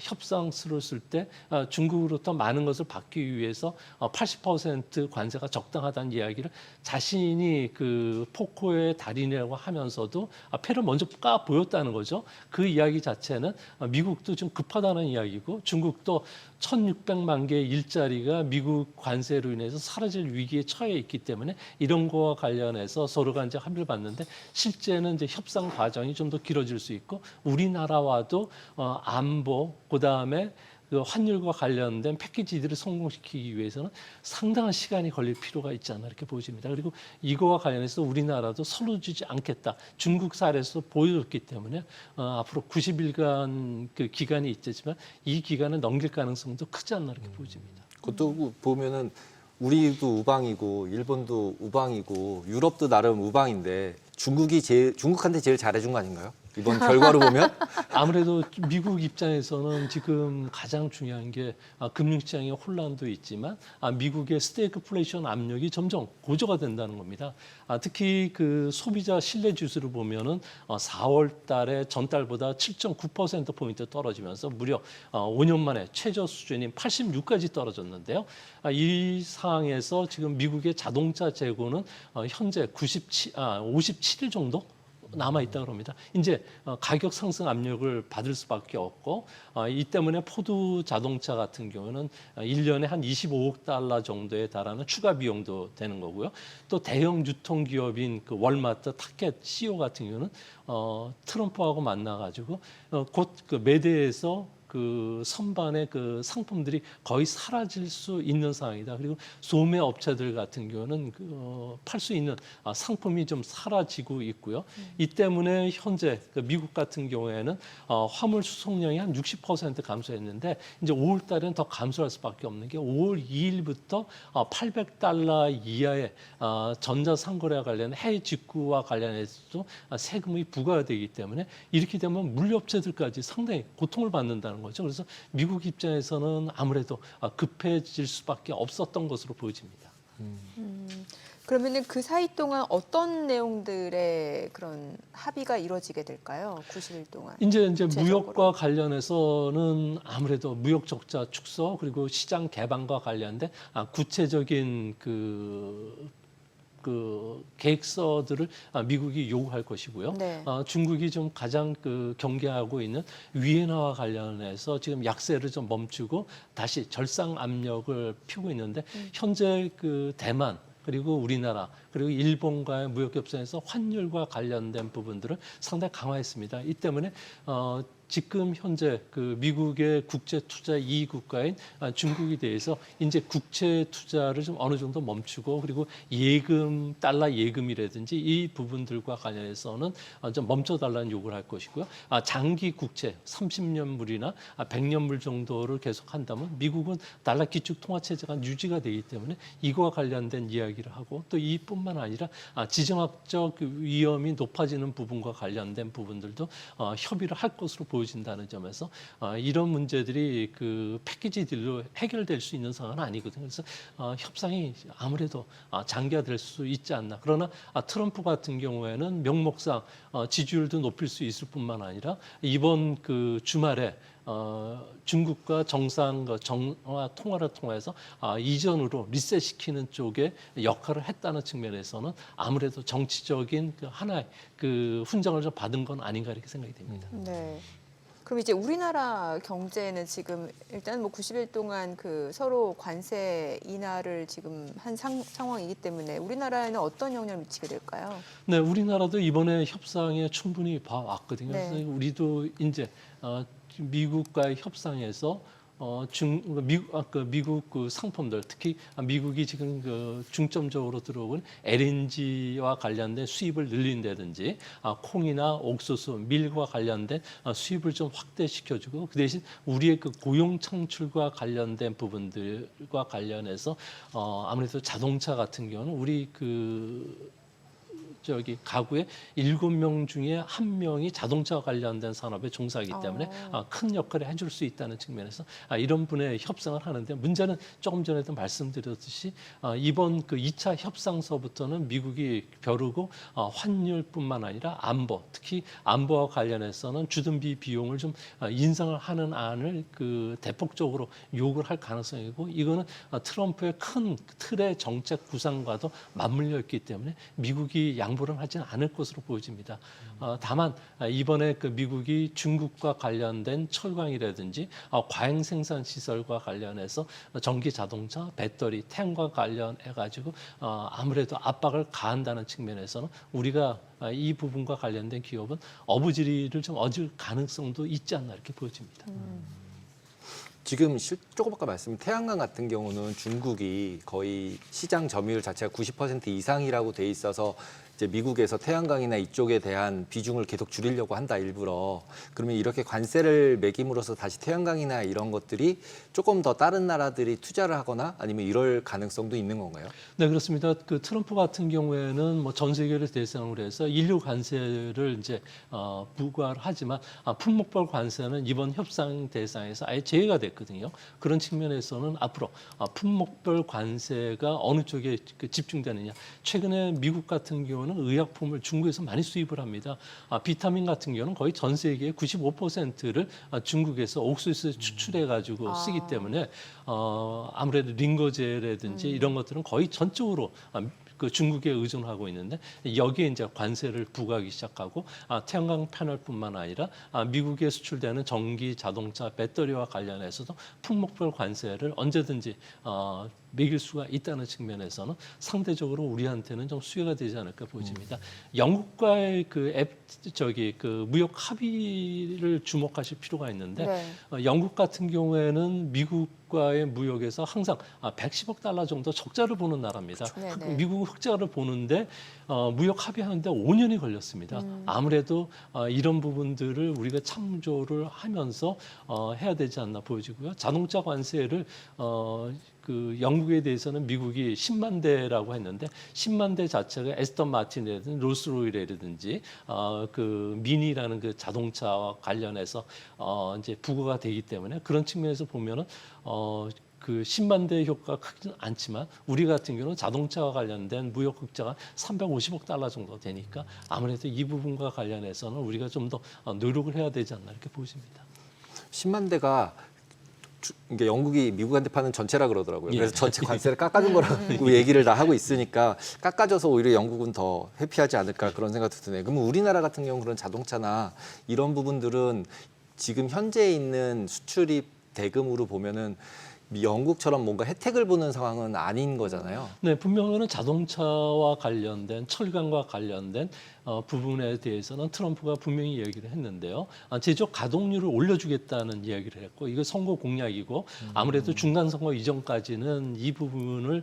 협상수를 쓸 때 중국으로부터 많은 것을 받기 위해서 80% 관세가 적당하다는 이야기를 자신이 그 포코의 달인이라고 하면서도 패를 먼저 까 보였다는 거죠. 그 이야기 자체는 미국도 좀 급하다는 이야기고 중국도 1,600만 개의 일자리가 미국 관세로 인해서 사라질 위기에 처해 있기 때문에 이런 거와 관련해서 서로가 이제 합의를 봤는데 실제는 이제 협상 과정이 좀 더 길어질 수 있고 우리나라와도 안보 그다음에 그 환율과 관련된 패키지들을 성공시키기 위해서는 상당한 시간이 걸릴 필요가 있지 않나 이렇게 보여집니다. 그리고 이거와 관련해서 우리나라도 서로 주지 않겠다. 중국 사례에서 보여줬기 때문에 앞으로 90일간 그 기간이 있겠지만 이 기간을 넘길 가능성도 크지 않나 이렇게 보여집니다. 그것도 보면은 우리도 우방이고 일본도 우방이고 유럽도 나름 우방인데 중국한테 제일 잘해준 거 아닌가요? 이번 결과로 보면 아무래도 미국 입장에서는 지금 가장 중요한 게 금융시장의 혼란도 있지만 미국의 스태그플레이션 압력이 점점 고조가 된다는 겁니다. 특히 그 소비자 신뢰 지수를 보면은 4월 달에 전달보다 7.9%포인트 떨어지면서 무려 5년 만에 최저 수준인 86까지 떨어졌는데요. 이 상황에서 지금 미국의 자동차 재고는 현재 57일 정도 남아 있다 그럽니다. 이제 가격 상승 압력을 받을 수밖에 없고 이 때문에 포드 자동차 같은 경우는 1년에 한 25억 달러 정도에 달하는 추가 비용도 되는 거고요. 또 대형 유통 기업인 그 월마트, 타켓 CEO 같은 경우는 트럼프하고 만나가지고 곧 그 매대에서 그 선반의 그 상품들이 거의 사라질 수 있는 상황이다. 그리고 소매 업체들 같은 경우는 팔 수 있는 상품이 좀 사라지고 있고요. 이 때문에 현재 그 미국 같은 경우에는 화물 수송량이 한 60% 감소했는데 이제 5월 달에는 더 감소할 수밖에 없는 게 5월 2일부터 800달러 이하의 전자상거래와 관련 해외 직구와 관련해서도 세금이 부과되기 때문에 이렇게 되면 물류업체들까지 상당히 고통을 받는다는 거죠. 그래서 미국 입장에서는 아무래도 급해질 수밖에 없었던 것으로 보여집니다. 그러면은 그 사이 동안 어떤 내용들의 그런 합의가 이루어지게 될까요? 90일 동안. 이제 구체적으로. 무역과 관련해서는 아무래도 무역 적자 축소 그리고 시장 개방과 관련된 구체적인 그 계획서들을 미국이 요구할 것이고요. 네. 중국이 좀 가장 그 경계하고 있는 위안화와 관련해서 지금 약세를 좀 멈추고 다시 절상 압력을 펴고 있는데 현재 그 대만 그리고 우리나라 그리고 일본과의 무역 협상에서 환율과 관련된 부분들을 상당히 강화했습니다. 이 때문에 지금 현재 그 미국의 국제 투자 2위 국가인 중국에 대해서 이제 국채 투자를 좀 어느 정도 멈추고 그리고 예금 달러 예금이라든지 이 부분들과 관련해서는 좀 멈춰달라는 요구를 할 것이고요. 장기 국채 30년물이나 100년물 정도를 계속한다면 미국은 달러 기축 통화 체제가 유지가 되기 때문에 이거와 관련된 이야기를 하고 또 이뿐만 아니라 지정학적 위험이 높아지는 부분과 관련된 부분들도 협의를 할 것으로 보여진다는 점에서 이런 문제들이 그 패키지 딜로 해결될 수 있는 상황은 아니거든요. 그래서 협상이 아무래도 장기화될 수 있지 않나. 그러나 트럼프 같은 경우에는 명목상 지지율도 높일 수 있을 뿐만 아니라 이번 그 주말에 중국과 정화 통화를 통해서 이전으로 리셋시키는 쪽에 역할을 했다는 측면에서는 아무래도 정치적인 그 하나의 그 훈장을 좀 받은 건 아닌가 이렇게 생각이 됩니다. 네. 그럼 이제 우리나라 경제는 지금 일단 뭐 90일 동안 그 서로 관세 인하를 지금 한 상황이기 때문에 우리나라에는 어떤 영향을 미치게 될까요? 네, 우리나라도 이번에 협상에 충분히 봐왔거든요. 네. 그래서 우리도 이제 미국과의 협상에서 미국 그 상품들, 특히 미국이 지금 그 중점적으로 들어온 LNG와 관련된 수입을 늘린다든지 콩이나 옥수수, 밀과 관련된 수입을 좀 확대시켜주고 그 대신 우리의 그 고용 창출과 관련된 부분들과 관련해서 아무래도 자동차 같은 경우는 우리 가구의 7명 중에 1명이 자동차와 관련된 산업에 종사하기 때문에 큰 역할을 해줄 수 있다는 측면에서 이런 분의 협상을 하는데 문제는 조금 전에도 말씀드렸듯이 이번 그 2차 협상서부터는 미국이 벼르고 환율뿐만 아니라 안보, 특히 안보와 관련해서는 주둔비 비용을 좀 인상을 하는 안을 그 대폭적으로 요구를 할 가능성이고 이거는 트럼프의 큰 틀의 정책 구상과도 맞물려 있기 때문에 미국이 양보를 하지는 않을 것으로 보여집니다. 다만 이번에 그 미국이 중국과 관련된 철강이라든지 과잉 생산 시설과 관련해서 전기 자동차, 배터리, 태양광 관련해 가지고 아무래도 압박을 가한다는 측면에서는 우리가 이 부분과 관련된 기업은 어부지리를 좀 얻을 가능성도 있지 않나 이렇게 보여집니다. 지금 조금 아까 말씀드린 태양광 같은 경우는 중국이 거의 시장 점유율 자체가 90% 이상이라고 돼 있어서 이제 미국에서 태양광이나 이쪽에 대한 비중을 계속 줄이려고 한다 일부러. 그러면 이렇게 관세를 매김으로써 다시 태양광이나 이런 것들이 조금 더 다른 나라들이 투자를 하거나 아니면 이럴 가능성도 있는 건가요? 네, 그렇습니다. 그 트럼프 같은 경우에는 뭐 전 세계를 대상으로 해서 인류 관세를 이제 부과를 하지만 품목별 관세는 이번 협상 대상에서 아예 제외가 됐거든요. 그런 측면에서는 앞으로 품목별 관세가 어느 쪽에 집중되느냐. 최근에 미국 같은 경우는 의약품을 중국에서 많이 수입을 합니다. 비타민 같은 경우는 거의 전 세계의 95%를 중국에서 옥수수에 추출해 가지고 쓰기 때문에 아무래도 링거제라든지 이런 것들은 거의 전적으로 그 중국에 의존하고 있는데 여기에 이제 관세를 부과하기 시작하고 태양광 패널뿐만 아니라 미국에 수출되는 전기, 자동차, 배터리와 관련해서도 품목별 관세를 언제든지 매길 수가 있다는 측면에서는 상대적으로 우리한테는 좀 수혜가 되지 않을까 보여집니다. 영국과의 그 무역 합의를 주목하실 필요가 있는데 네. 영국 같은 경우에는 미국과의 무역에서 항상 110억 달러 정도 적자를 보는 나라입니다. 네네. 미국은 흑자를 보는데 무역 합의하는데 5년이 걸렸습니다. 아무래도 이런 부분들을 우리가 참조를 하면서 해야 되지 않나 보여지고요. 자동차 관세를 그 영국에 대해서는 미국이 10만 대라고 했는데 10만 대 자체가 에스턴 마틴이라든지 롤스로이스라든지 그 미니라는 그 자동차와 관련해서 이제 부과가 되기 때문에 그런 측면에서 보면은 그 10만 대 효과가 크지는 않지만 우리 같은 경우는 자동차와 관련된 무역 흑자가 350억 달러 정도 되니까 아무래도 이 부분과 관련해서는 우리가 좀 더 노력을 해야 되지 않나 이렇게 보여집니다. 10만 대가 이게 영국이 미국한테 파는 전체라 그러더라고요. 예. 그래서 전체 관세를 깎아준 거라고 얘기를 다 하고 있으니까 깎아줘서 오히려 영국은 더 회피하지 않을까 그런 생각도 드네요. 그러면 우리나라 같은 경우 그런 자동차나 이런 부분들은 지금 현재 있는 수출입 대금으로 보면은 영국처럼 뭔가 혜택을 보는 상황은 아닌 거잖아요. 네, 분명히는 자동차와 관련된 철강과 관련된 부분에 대해서는 트럼프가 분명히 얘기를 했는데요. 제조 가동률을 올려주겠다는 이야기를 했고 이거 선거 공약이고 아무래도 중간 선거 이전까지는 이 부분을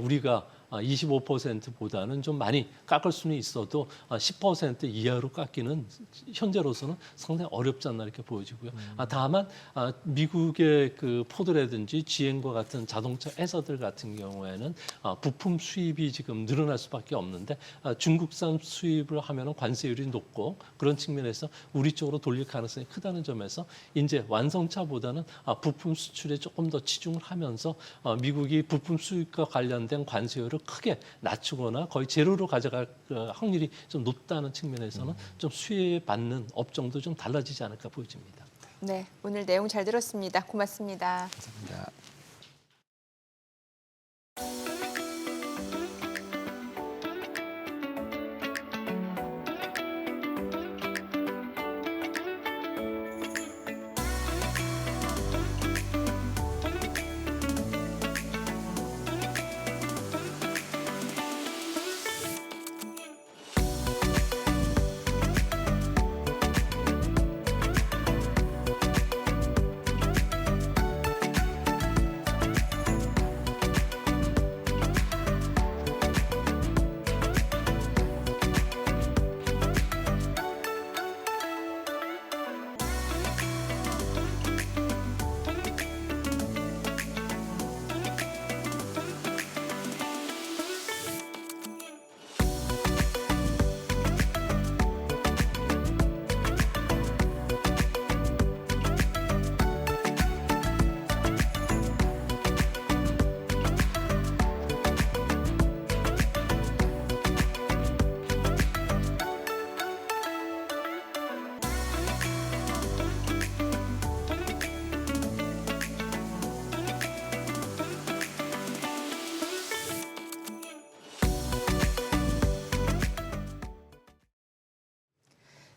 우리가 25%보다는 좀 많이 깎을 수는 있어도 10% 이하로 깎기는 현재로서는 상당히 어렵지 않나 이렇게 보여지고요. 다만 미국의 그 포드라든지 GM과 같은 자동차 회사들 같은 경우에는 부품 수입이 지금 늘어날 수밖에 없는데 중국산 수입을 하면은 관세율이 높고 그런 측면에서 우리 쪽으로 돌릴 가능성이 크다는 점에서 이제 완성차보다는 부품 수출에 조금 더 치중을 하면서 미국이 부품 수입과 관련된 관세율을 크게 낮추거나 거의 제로로 가져갈 확률이 좀 높다는 측면에서는 좀 수혜받는 업종도 좀 달라지지 않을까 보여집니다. 네, 오늘 내용 잘 들었습니다. 고맙습니다. 감사합니다.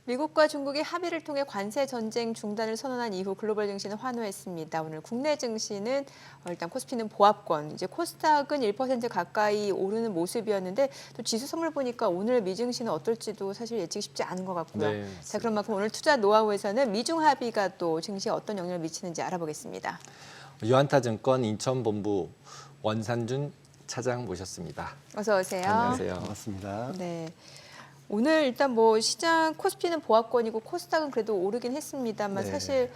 미국과 중국이 합의를 통해 관세 전쟁 중단을 선언한 이후 글로벌 증시는 환호했습니다. 오늘 국내 증시는 일단 코스피는 보합권, 이제 코스닥은 1% 가까이 오르는 모습이었는데 또 지수 선물 보니까 오늘 미증시는 어떨지도 사실 예측이 쉽지 않은 것 같고요. 네, 자, 그런 만큼 오늘 투자 노하우에서는 미중 합의가 또 증시에 어떤 영향을 미치는지 알아보겠습니다. 유한타증권 인천본부 원산준 차장 모셨습니다. 어서 오세요. 안녕하세요. 반갑습니다. 네. 오늘 일단 뭐 시장 코스피는 보합권이고 코스닥은 그래도 오르긴 했습니다만 네. 사실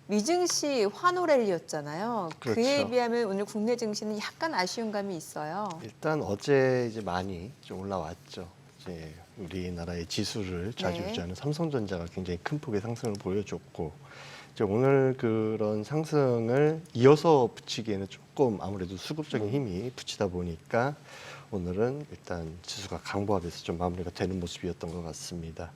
미증시 환호 랠리였잖아요. 그렇죠. 그에 비하면 오늘 국내 증시는 약간 아쉬운 감이 있어요. 일단 어제 이제 많이 좀 올라왔죠. 이제 우리나라의 지수를 좌지우지하는 삼성전자가 굉장히 큰 폭의 상승을 보여줬고, 이제 오늘 그런 상승을 이어서 붙이기에는 조금 아무래도 수급적인 힘이 붙이다 보니까 오늘은 일단 지수가 강보합에서 좀 마무리가 되는 모습이었던 것 같습니다.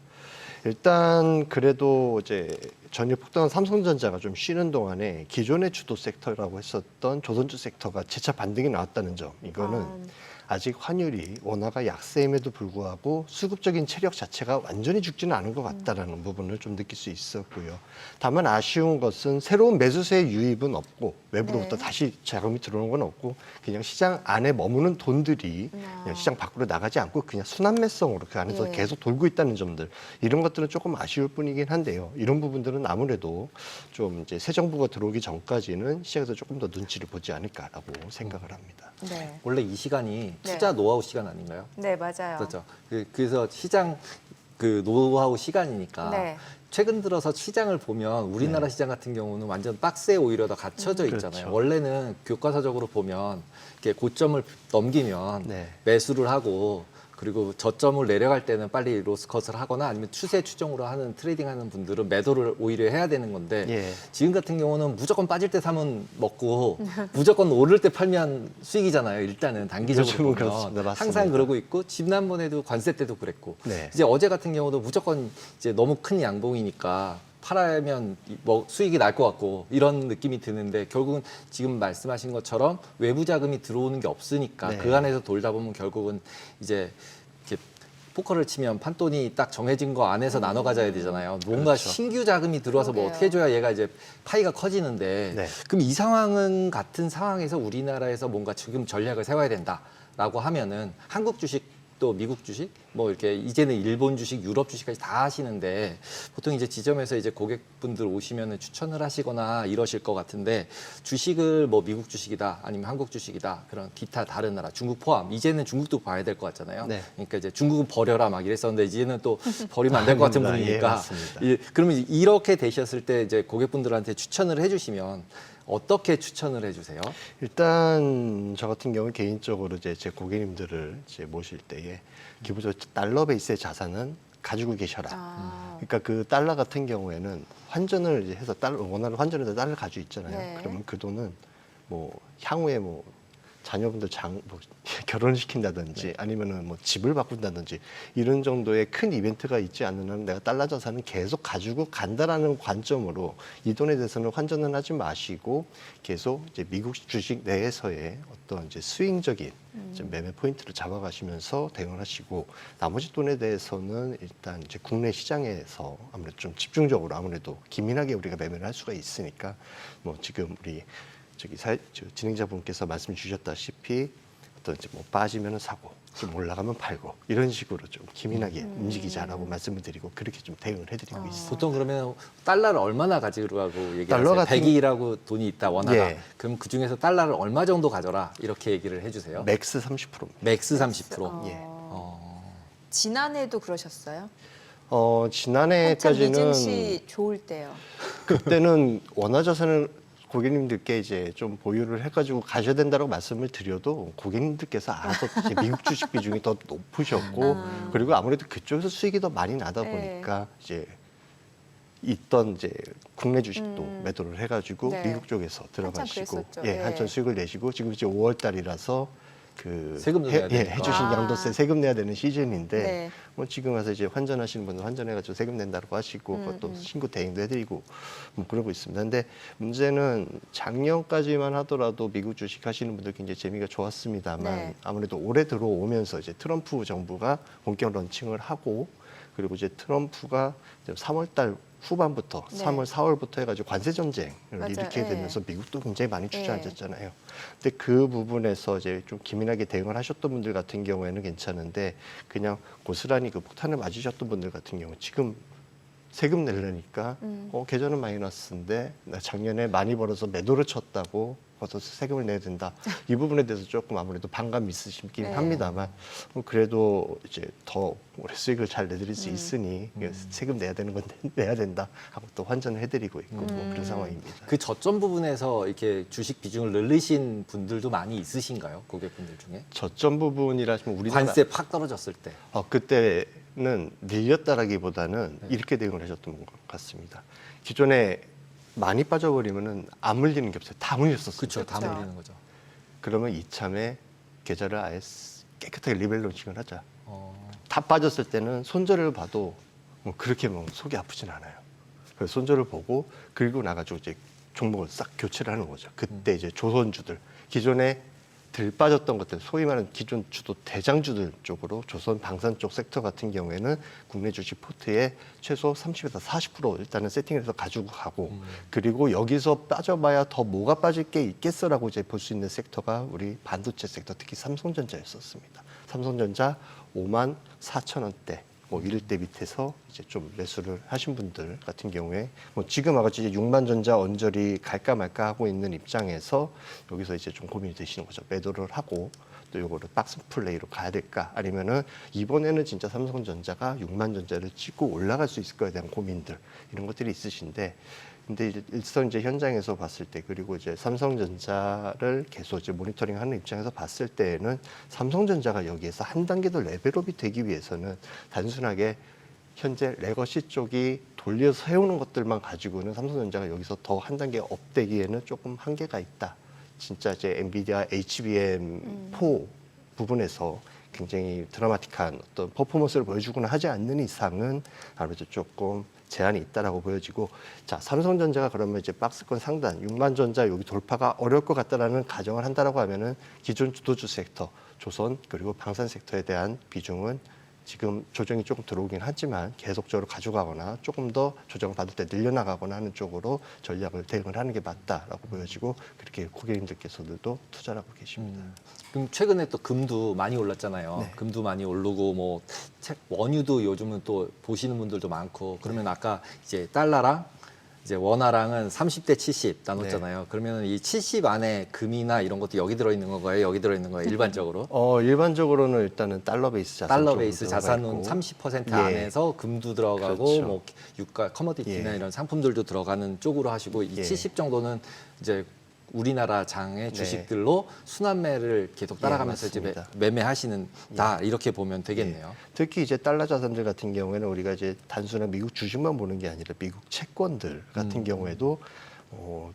일단 그래도 이제 전일 폭등한 삼성전자가 좀 쉬는 동안에 기존의 주도 섹터라고 했었던 조선주 섹터가 재차 반등이 나왔다는 점, 이거는 아직 환율이 원화가 약세임에도 불구하고 수급적인 체력 자체가 완전히 죽지는 않은 것 같다라는 부분을 좀 느낄 수 있었고요. 다만 아쉬운 것은 새로운 매수세의 유입은 없고 외부로부터 네. 다시 자금이 들어오는 건 없고 그냥 시장 안에 머무는 돈들이 그냥 시장 밖으로 나가지 않고 그냥 순환매성으로 그 안에서 예. 계속 돌고 있다는 점들, 이런 것들은 조금 아쉬울 뿐이긴 한데요. 이런 부분들은 아무래도 좀 이제 새 정부가 들어오기 전까지는 시장에서 조금 더 눈치를 보지 않을까라고 생각을 합니다. 네. 원래 이 시간이 네. 투자 노하우 시간 아닌가요? 네, 맞아요. 그렇죠. 그래서 시장 그 노하우 시간이니까 네. 최근 들어서 시장을 보면 우리나라 네. 시장 같은 경우는 완전 박스에 오히려 더 갇혀져 있잖아요. 그렇죠. 원래는 교과서적으로 보면 이렇게 고점을 넘기면 네. 매수를 하고 그리고 저점을 내려갈 때는 빨리 로스컷을 하거나 아니면 추세 추정으로 하는 트레이딩하는 분들은 매도를 오히려 해야 되는 건데 예. 지금 같은 경우는 무조건 빠질 때 사면 먹고 무조건 오를 때 팔면 수익이잖아요. 일단은 단기적으로 요즘은 보면 그렇습니다. 맞습니다. 항상 그러고 있고 지난번에도 관세 때도 그랬고 네. 이제 어제 같은 경우도 무조건 이제 너무 큰 양봉이니까 팔아야면 뭐 수익이 날 것 같고 이런 느낌이 드는데 결국은 지금 말씀하신 것처럼 외부 자금이 들어오는 게 없으니까 네. 그 안에서 돌다 보면 결국은 이제 이렇게 포커를 치면 판돈이 딱 정해진 거 안에서 나눠 가져야 되잖아요. 뭔가 그렇죠. 신규 자금이 들어와서 뭐 그러게요. 어떻게 해줘야 얘가 이제 파이가 커지는데 네. 그럼 이 상황은 같은 상황에서 우리나라에서 뭔가 지금 전략을 세워야 된다라고 하면은 한국 주식 또 미국 주식, 뭐 이렇게 이제는 일본 주식, 유럽 주식까지 다 하시는데 보통 이제 지점에서 이제 고객분들 오시면은 추천을 하시거나 이러실 것 같은데 주식을 뭐 미국 주식이다 아니면 한국 주식이다 그런 기타 다른 나라 중국 포함 이제는 중국도 봐야 될 것 같잖아요. 네. 그러니까 이제 중국은 버려라 막 이랬었는데 이제는 또 버리면 안 될 것 같은 아닙니다. 예, 분위기니까 맞습니다. 그러면 이렇게 되셨을 때 이제 고객분들한테 추천을 해주시면 어떻게 추천을 해주세요? 일단 저 같은 경우 개인적으로 이제 제 고객님들을 이제 모실 때에 기본적으로 달러 베이스의 자산은 가지고 계셔라. 아, 그러니까 그 달러 같은 경우에는 환전을 이제 해서 원화를 환전해서 달러를 가지고 있잖아요. 네. 그러면 그 돈은 뭐 향후에 뭐 자녀분들 뭐 결혼을 시킨다든지 아니면은 뭐 집을 바꾼다든지 이런 정도의 큰 이벤트가 있지 않는 한 내가 달러 자산은 계속 가지고 간다라는 관점으로 이 돈에 대해서는 환전은 하지 마시고 계속 이제 미국 주식 내에서의 어떤 이제 스윙적인 이제 매매 포인트를 잡아가시면서 대응을 하시고 나머지 돈에 대해서는 일단 이제 국내 시장에서 아무래도 좀 집중적으로 아무래도 기민하게 우리가 매매를 할 수가 있으니까 뭐 지금 우리 진행자분께서 말씀 주셨다시피 어떤 이제 뭐 빠지면은 사고 좀 올라가면 팔고 이런 식으로 좀 기민하게 움직이자라고 말씀을 드리고 그렇게 좀 대응을 해드리고 있습니다. 보통 그러면 달러를 얼마나 가지고 얘기하세요? 달러 같은 100이라고 돈이 있다 원화가. 예. 그럼 그 중에서 달러를 얼마 정도 가져라 이렇게 얘기를 해주세요. 맥스 30%입니다. 맥스 30%. 예. 지난해도 그러셨어요? 한참 지난해까지는 미증시 좋을 때요. 그때는 원화 자산을 고객님들께 이제 좀 보유를 해가지고 가셔야 된다고 말씀을 드려도 고객님들께서 알아서 이제 미국 주식 비중이 더 높으셨고 그리고 아무래도 그쪽에서 수익이 더 많이 나다 보니까 이제 있던 이제 국내 주식도 매도를 해가지고 네. 미국 쪽에서 들어가시고 그랬었죠. 예, 예. 한참 수익을 내시고 지금 이제 5월 달이라서 그 세금도 내야 되니까. 해주신 양도세 세금 내야 되는 시즌인데 네. 뭐 지금 와서 이제 환전하시는 분들 환전해가지고 세금 낸다고 하시고 그것도 신고 대행도 해드리고 뭐 그러고 있습니다. 근데 문제는 작년까지만 하더라도 미국 주식 하시는 분들 굉장히 재미가 좋았습니다만 네. 아무래도 올해 들어오면서 이제 트럼프 정부가 본격 런칭을 하고 그리고 이제 트럼프가 이제 3월달 후반부터 네. 3월, 4월부터 해가지고 관세 전쟁을 맞아요. 일으키게 예. 되면서 미국도 굉장히 많이 예. 주저앉았잖아요. 근데 그 부분에서 이제 좀 기민하게 대응을 하셨던 분들 같은 경우에는 괜찮은데 그냥 고스란히 그 폭탄을 맞으셨던 분들 같은 경우 지금 세금 내려니까 계좌는 마이너스인데 나 작년에 많이 벌어서 매도를 쳤다고 벌써 세금을 내야 된다. 이 부분에 대해서 조금 아무래도 반감이 있으시긴 네. 합니다만 그래도 이제 더 올해 수익을 잘 내드릴 수 있으니 세금 내야 되는 건 내야 된다 하고 또 환전을 해드리고 있고 뭐 그런 상황입니다. 그 저점 부분에서 이렇게 주식 비중을 늘리신 분들도 많이 있으신가요? 고객분들 중에? 저점 부분이라시면 우리나라 관세 팍 떨어졌을 때. 그때는 늘렸다라기보다는 이렇게 대응을 하셨던 것 같습니다. 기존에 많이 빠져버리면은 안 물리는 게 없어요. 다 물렸었어요. 그렇죠. 다 그렇죠. 물리는 거죠. 그러면 이참에 계좌를 아예 깨끗하게 리밸런싱을 하자. 어, 다 빠졌을 때는 손절을 봐도 뭐 그렇게 뭐 속이 아프진 않아요. 그래서 손절을 보고 그리고 나가지고 이제 종목을 싹 교체를 하는 거죠. 그때 이제 조선주들 기존에 들 빠졌던 것들 소위 말하는 기존 주도 대장주들 쪽으로 조선 방산 쪽 섹터 같은 경우에는 국내 주식 포트에 최소 30에서 40% 일단은 세팅해서 가지고 가고 그리고 여기서 빠져봐야 더 뭐가 빠질 게 있겠어라고 이제 볼 수 있는 섹터가 우리 반도체 섹터 특히 삼성전자였었습니다. 삼성전자 54,000원대 뭐 이럴 때 밑에서 이제 좀 매수를 하신 분들 같은 경우에 뭐 지금 아까 이제 6만 전자 언저리 갈까 말까 하고 있는 입장에서 여기서 이제 좀 고민이 되시는 거죠. 매도를 하고 또 요거를 박스 플레이로 가야 될까 아니면은 이번에는 진짜 삼성전자가 6만 전자를 찍고 올라갈 수 있을 거에 대한 고민들 이런 것들이 있으신데 근데 일선 이제 현장에서 봤을 때 그리고 이제 삼성전자를 계속 이제 모니터링하는 입장에서 봤을 때에는 삼성전자가 여기에서 한 단계 더 레벨업이 되기 위해서는 단순하게 현재 레거시 쪽이 돌려서 세우는 것들만 가지고는 삼성전자가 여기서 더 한 단계 업되기에는 조금 한계가 있다. 진짜 이제 엔비디아 HBM4 부분에서 굉장히 드라마틱한 어떤 퍼포먼스를 보여주거나 하지 않는 이상은 아무래도 조금 제한이 있다라고 보여지고 자 삼성전자가 그러면 이제 박스권 상단 6만 전자 여기 돌파가 어려울 것 같다라는 가정을 한다라고 하면은 기존 주도주 섹터 조선 그리고 방산 섹터에 대한 비중은 지금 조정이 조금 들어오긴 하지만 계속적으로 가져가거나 조금 더 조정을 받을 때 늘려나가거나 하는 쪽으로 전략을 대응을 하는 게 맞다라고 보여지고 그렇게 고객님들께서도 투자를 하고 계십니다. 그럼 최근에 또 금도 많이 올랐잖아요. 네. 금도 많이 오르고 뭐 원유도 요즘은 또 보시는 분들도 많고 그러면 아까 이제 달러랑 이제 원화랑은 30대 70 나눴잖아요. 그러면 이 70 안에 금이나 이런 것도 여기 들어 있는 거예요? 여기 들어 있는 거예요? 일반적으로? 일반적으로 일단은 달러 베이스 자산 달러 쪽으로 베이스 들어가 자산은 있고. 30% 예. 안에서 금도 들어가고 그렇죠. 뭐 유가 커머디티나 예. 이런 상품들도 들어가는 쪽으로 하시고 이 예. 70 정도는 이제 우리나라 장의 주식들로 순환매를 계속 따라가면서 이제 맞습니다. 매매하시는 다 이렇게 보면 되겠네요. 특히 이제 달러 자산들 같은 경우에는 우리가 이제 단순한 미국 주식만 보는 게 아니라 미국 채권들 같은 경우에도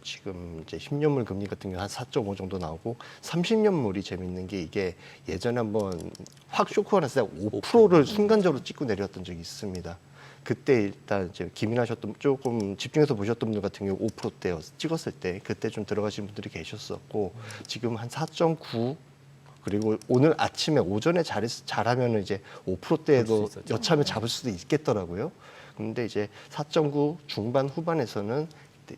지금 이제 10년물 금리 같은 경우 한 4.5 정도 나오고 30년물이 재밌는 게 이게 예전에 한번 확 쇼크가 났을 때 5%를 순간적으로 찍고 내려왔던 적이 있습니다. 그때 일단 이제 기민하셨던 조금 집중해서 보셨던 분들 같은 경우 5%대 찍었을 때 그때 좀 들어가신 분들이 계셨었고 지금 한 4.9 그리고 오늘 아침에 오전에 잘하면 이제 5%대에도 여차하면 잡을 수도 있겠더라고요. 근데 이제 4.9 중반 후반에서는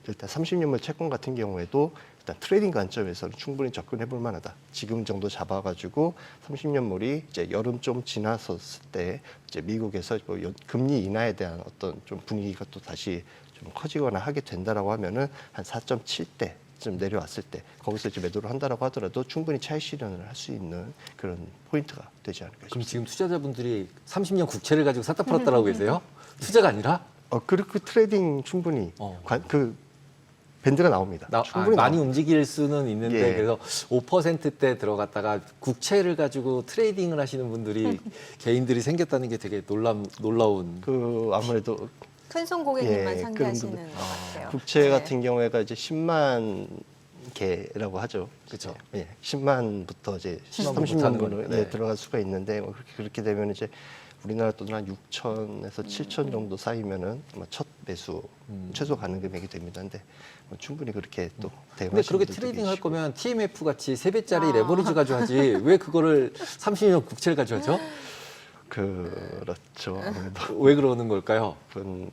일단 30년물 채권 같은 경우에도 일단 트레이딩 관점에서는 충분히 접근해 볼 만하다. 지금 정도 잡아가지고 30년물이 이제 여름 좀 지났었을 때 이제 미국에서 뭐 금리 인하에 대한 어떤 좀 분위기가 또 다시 좀 커지거나 하게 된다라고 하면은 한 4.7대 좀 내려왔을 때 거기서 이제 매도를 한다라고 하더라도 충분히 차익 실현을 할 수 있는 그런 포인트가 되지 않을까 싶습니다. 그럼 지금 투자자분들이 30년 국채를 가지고 샀다 팔았다라고 계세요? 투자가 아니라? 그렇게 트레이딩 충분히 그 밴드가 나옵니다. 충분히 많이 나옵니다. 움직일 수는 있는데 예. 그래서 5%대 들어갔다가 국채를 가지고 트레이딩을 하시는 분들이 개인들이 생겼다는 게 되게 놀라운. 그 아무래도 큰손 고객님만 예, 상대하시는 그런 것 같아요. 국채 네. 같은 경우에가 이제 10만 개라고 하죠. 그쵸. 예, 10만부터 이제 10만 부터 30만 하는 분으로 건, 네. 들어갈 수가 있는데 뭐 그렇게 되면 이제 우리나라 돈은 한 6천에서 7천 정도 쌓이면은 아마 첫 매수 최소 가능 금액이 됩니다. 근데 뭐 충분히 그렇게 또 근데 대응하시는 그렇게 분들도 트레이딩 할 계시고. 거면 TMF 같이 3배짜리 레버리지 가지고 하지 왜 그거를 30년 국채를 가지고 하죠? 그렇죠. 아무래도 왜 그러는 걸까요? 그건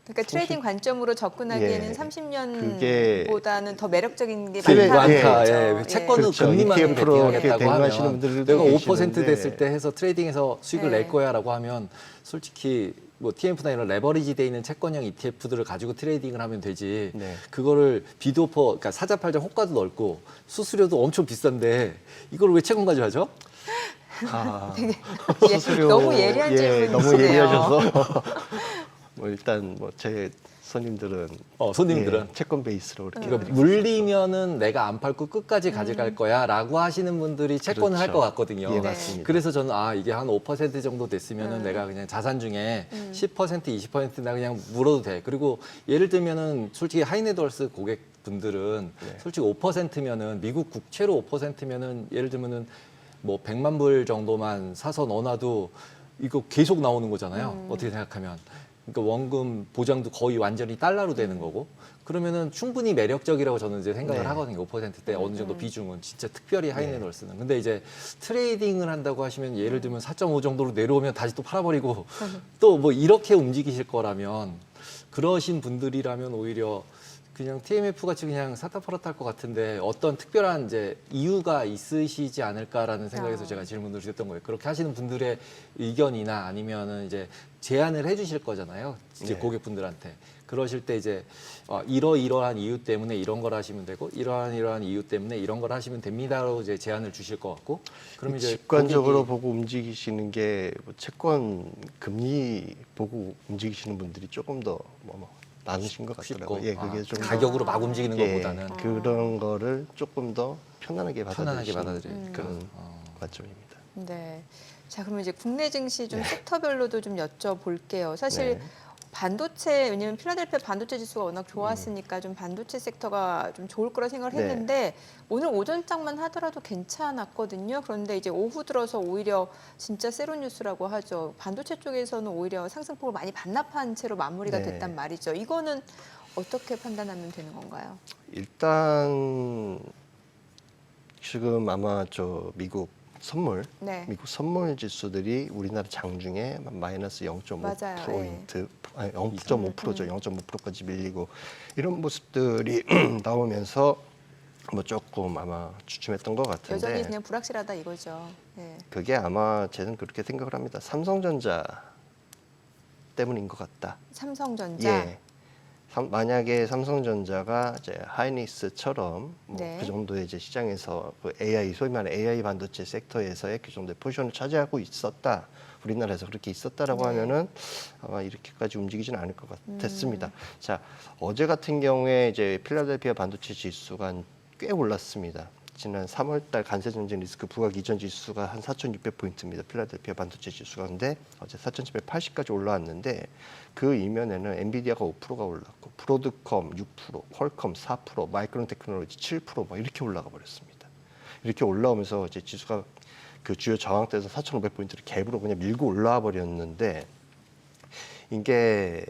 그러니까 트레이딩 관점으로 접근하기에는 예. 30년보다는 더 매력적인 게 세배- 많다. 많다. 그렇죠. 예. 채권은 그렇죠. 금리만 ETF로 이렇게 베팅하겠다고 대응하시는 하면 분들도 내가 5% 계시는데. 됐을 때 해서 트레이딩해서 수익을 네. 낼 거야라고 하면 솔직히 뭐 TMF나 이런 레버리지 돼 있는 채권형 ETF들을 가지고 트레이딩을 하면 되지. 네. 그거를 비드오퍼, 그러니까 사자 팔자 호가도 넓고 수수료도 엄청 비싼데 이걸 왜 채권 가지고 하죠? 예, 너무 예리한 질문이시네요. 너무 예리하셔서 뭐 일단 뭐 제 손님들은 손님들은 채권 베이스로 이렇게 그러니까 물리면은 내가 안 팔고 끝까지 가져갈 거야라고 하시는 분들이 채권을 할 그렇죠. 것 같거든요. 예, 네. 맞습니다. 그래서 저는 이게 한 5% 정도 됐으면은 내가 그냥 자산 중에 10%, 20%나 그냥 물어도 돼. 그리고 예를 들면은 솔직히 하이네드월스 고객분들은 네. 솔직히 5%면은 미국 국채로 5%면은 예를 들면은 뭐 100만 불 정도만 사서 넣어놔도 이거 계속 나오는 거잖아요. 어떻게 생각하면. 그러니까 원금 보장도 거의 완전히 달러로 되는 거고 그러면은 충분히 매력적이라고 저는 이제 생각을 네. 하거든요. 5%대 어느 정도 비중은 진짜 특별히 하이네드월스는. 근데 이제 트레이딩을 한다고 하시면 예를 들면 4.5 정도로 내려오면 다시 또 팔아버리고 또 뭐 이렇게 움직이실 거라면 그러신 분들이라면 오히려 그냥 TMF 같이 그냥 사다 팔았다 할 것 같은데 어떤 특별한 이제 이유가 있으시지 않을까라는 생각에서 제가 질문을 드렸던 거예요. 그렇게 하시는 분들의 의견이나 아니면은 이제 제안을 해주실 거잖아요. 이제 네. 고객분들한테. 그러실 때 이제 이러이러한 이유 때문에 이런 걸 하시면 되고 이러한 이유 때문에 이런 걸 하시면 됩니다라고 이제 제안을 주실 것 같고 그럼 이제 직관적으로 고객이 보고 움직이시는 게뭐 채권 금리 보고 움직이시는 분들이 조금 더 많으신 것 같더라고요. 쉽고 예, 그게 좀 가격으로 막 움직이는 예, 것보다는 그런 거를 조금 더 편안하게 편안하게 받아들이시는 받아들이니까. 그런 관점입니다. 네. 자, 그러면 이제 국내 증시 좀 섹터별로도 좀 여쭤볼게요. 사실 네. 반도체, 왜냐면 필라델피아 반도체 지수가 워낙 좋았으니까 좀 반도체 섹터가 좀 좋을 거라 생각을 네. 했는데 오늘 오전장만 하더라도 괜찮았거든요. 그런데 이제 오후 들어서 오히려 진짜 세로 뉴스라고 하죠. 반도체 쪽에서는 오히려 상승폭을 많이 반납한 채로 마무리가 네. 됐단 말이죠. 이거는 어떻게 판단하면 되는 건가요? 일단 지금 아마 미국 선물 네. 미국 선물 지수들이 우리나라 장중에 마이너스 맞아요. 0.5%, 아니 0.5%죠. 0.5%까지 밀리고 이런 모습들이 나오면서 뭐 조금 아마 주춤했던 것 같은데 여전히 그냥 불확실하다 이거죠. 네. 그게 아마 저는 그렇게 생각을 합니다. 삼성전자 때문인 것 같다. 삼성전자. 예. 만약에 삼성전자가 이제 하이닉스처럼 뭐 네. 그 정도의 이제 시장에서 그 AI 소위 말하는 AI 반도체 섹터에서의 그 정도의 포지션을 차지하고 있었다. 우리나라에서 그렇게 있었다라고 네. 하면은 아마 이렇게까지 움직이지는 않을 것 같았습니다. 자, 어제 같은 경우에 이제 필라델피아 반도체 지수가 꽤 올랐습니다. 지난 3월달 관세 전쟁 리스크 부각 이전 지수가 한 4,600포인트입니다. 필라델피아 반도체 지수가. 근데 어제 4,780까지 올라왔는데 그 이면에는 엔비디아가 5%가 올랐고 브로드컴 6%, 퀄컴 4%, 마이크론 테크놀로지 7% 막 이렇게 올라가 버렸습니다. 이렇게 올라오면서 이제 지수가 그 주요 저항대에서 4,500포인트를 갭으로 그냥 밀고 올라와 버렸는데 이게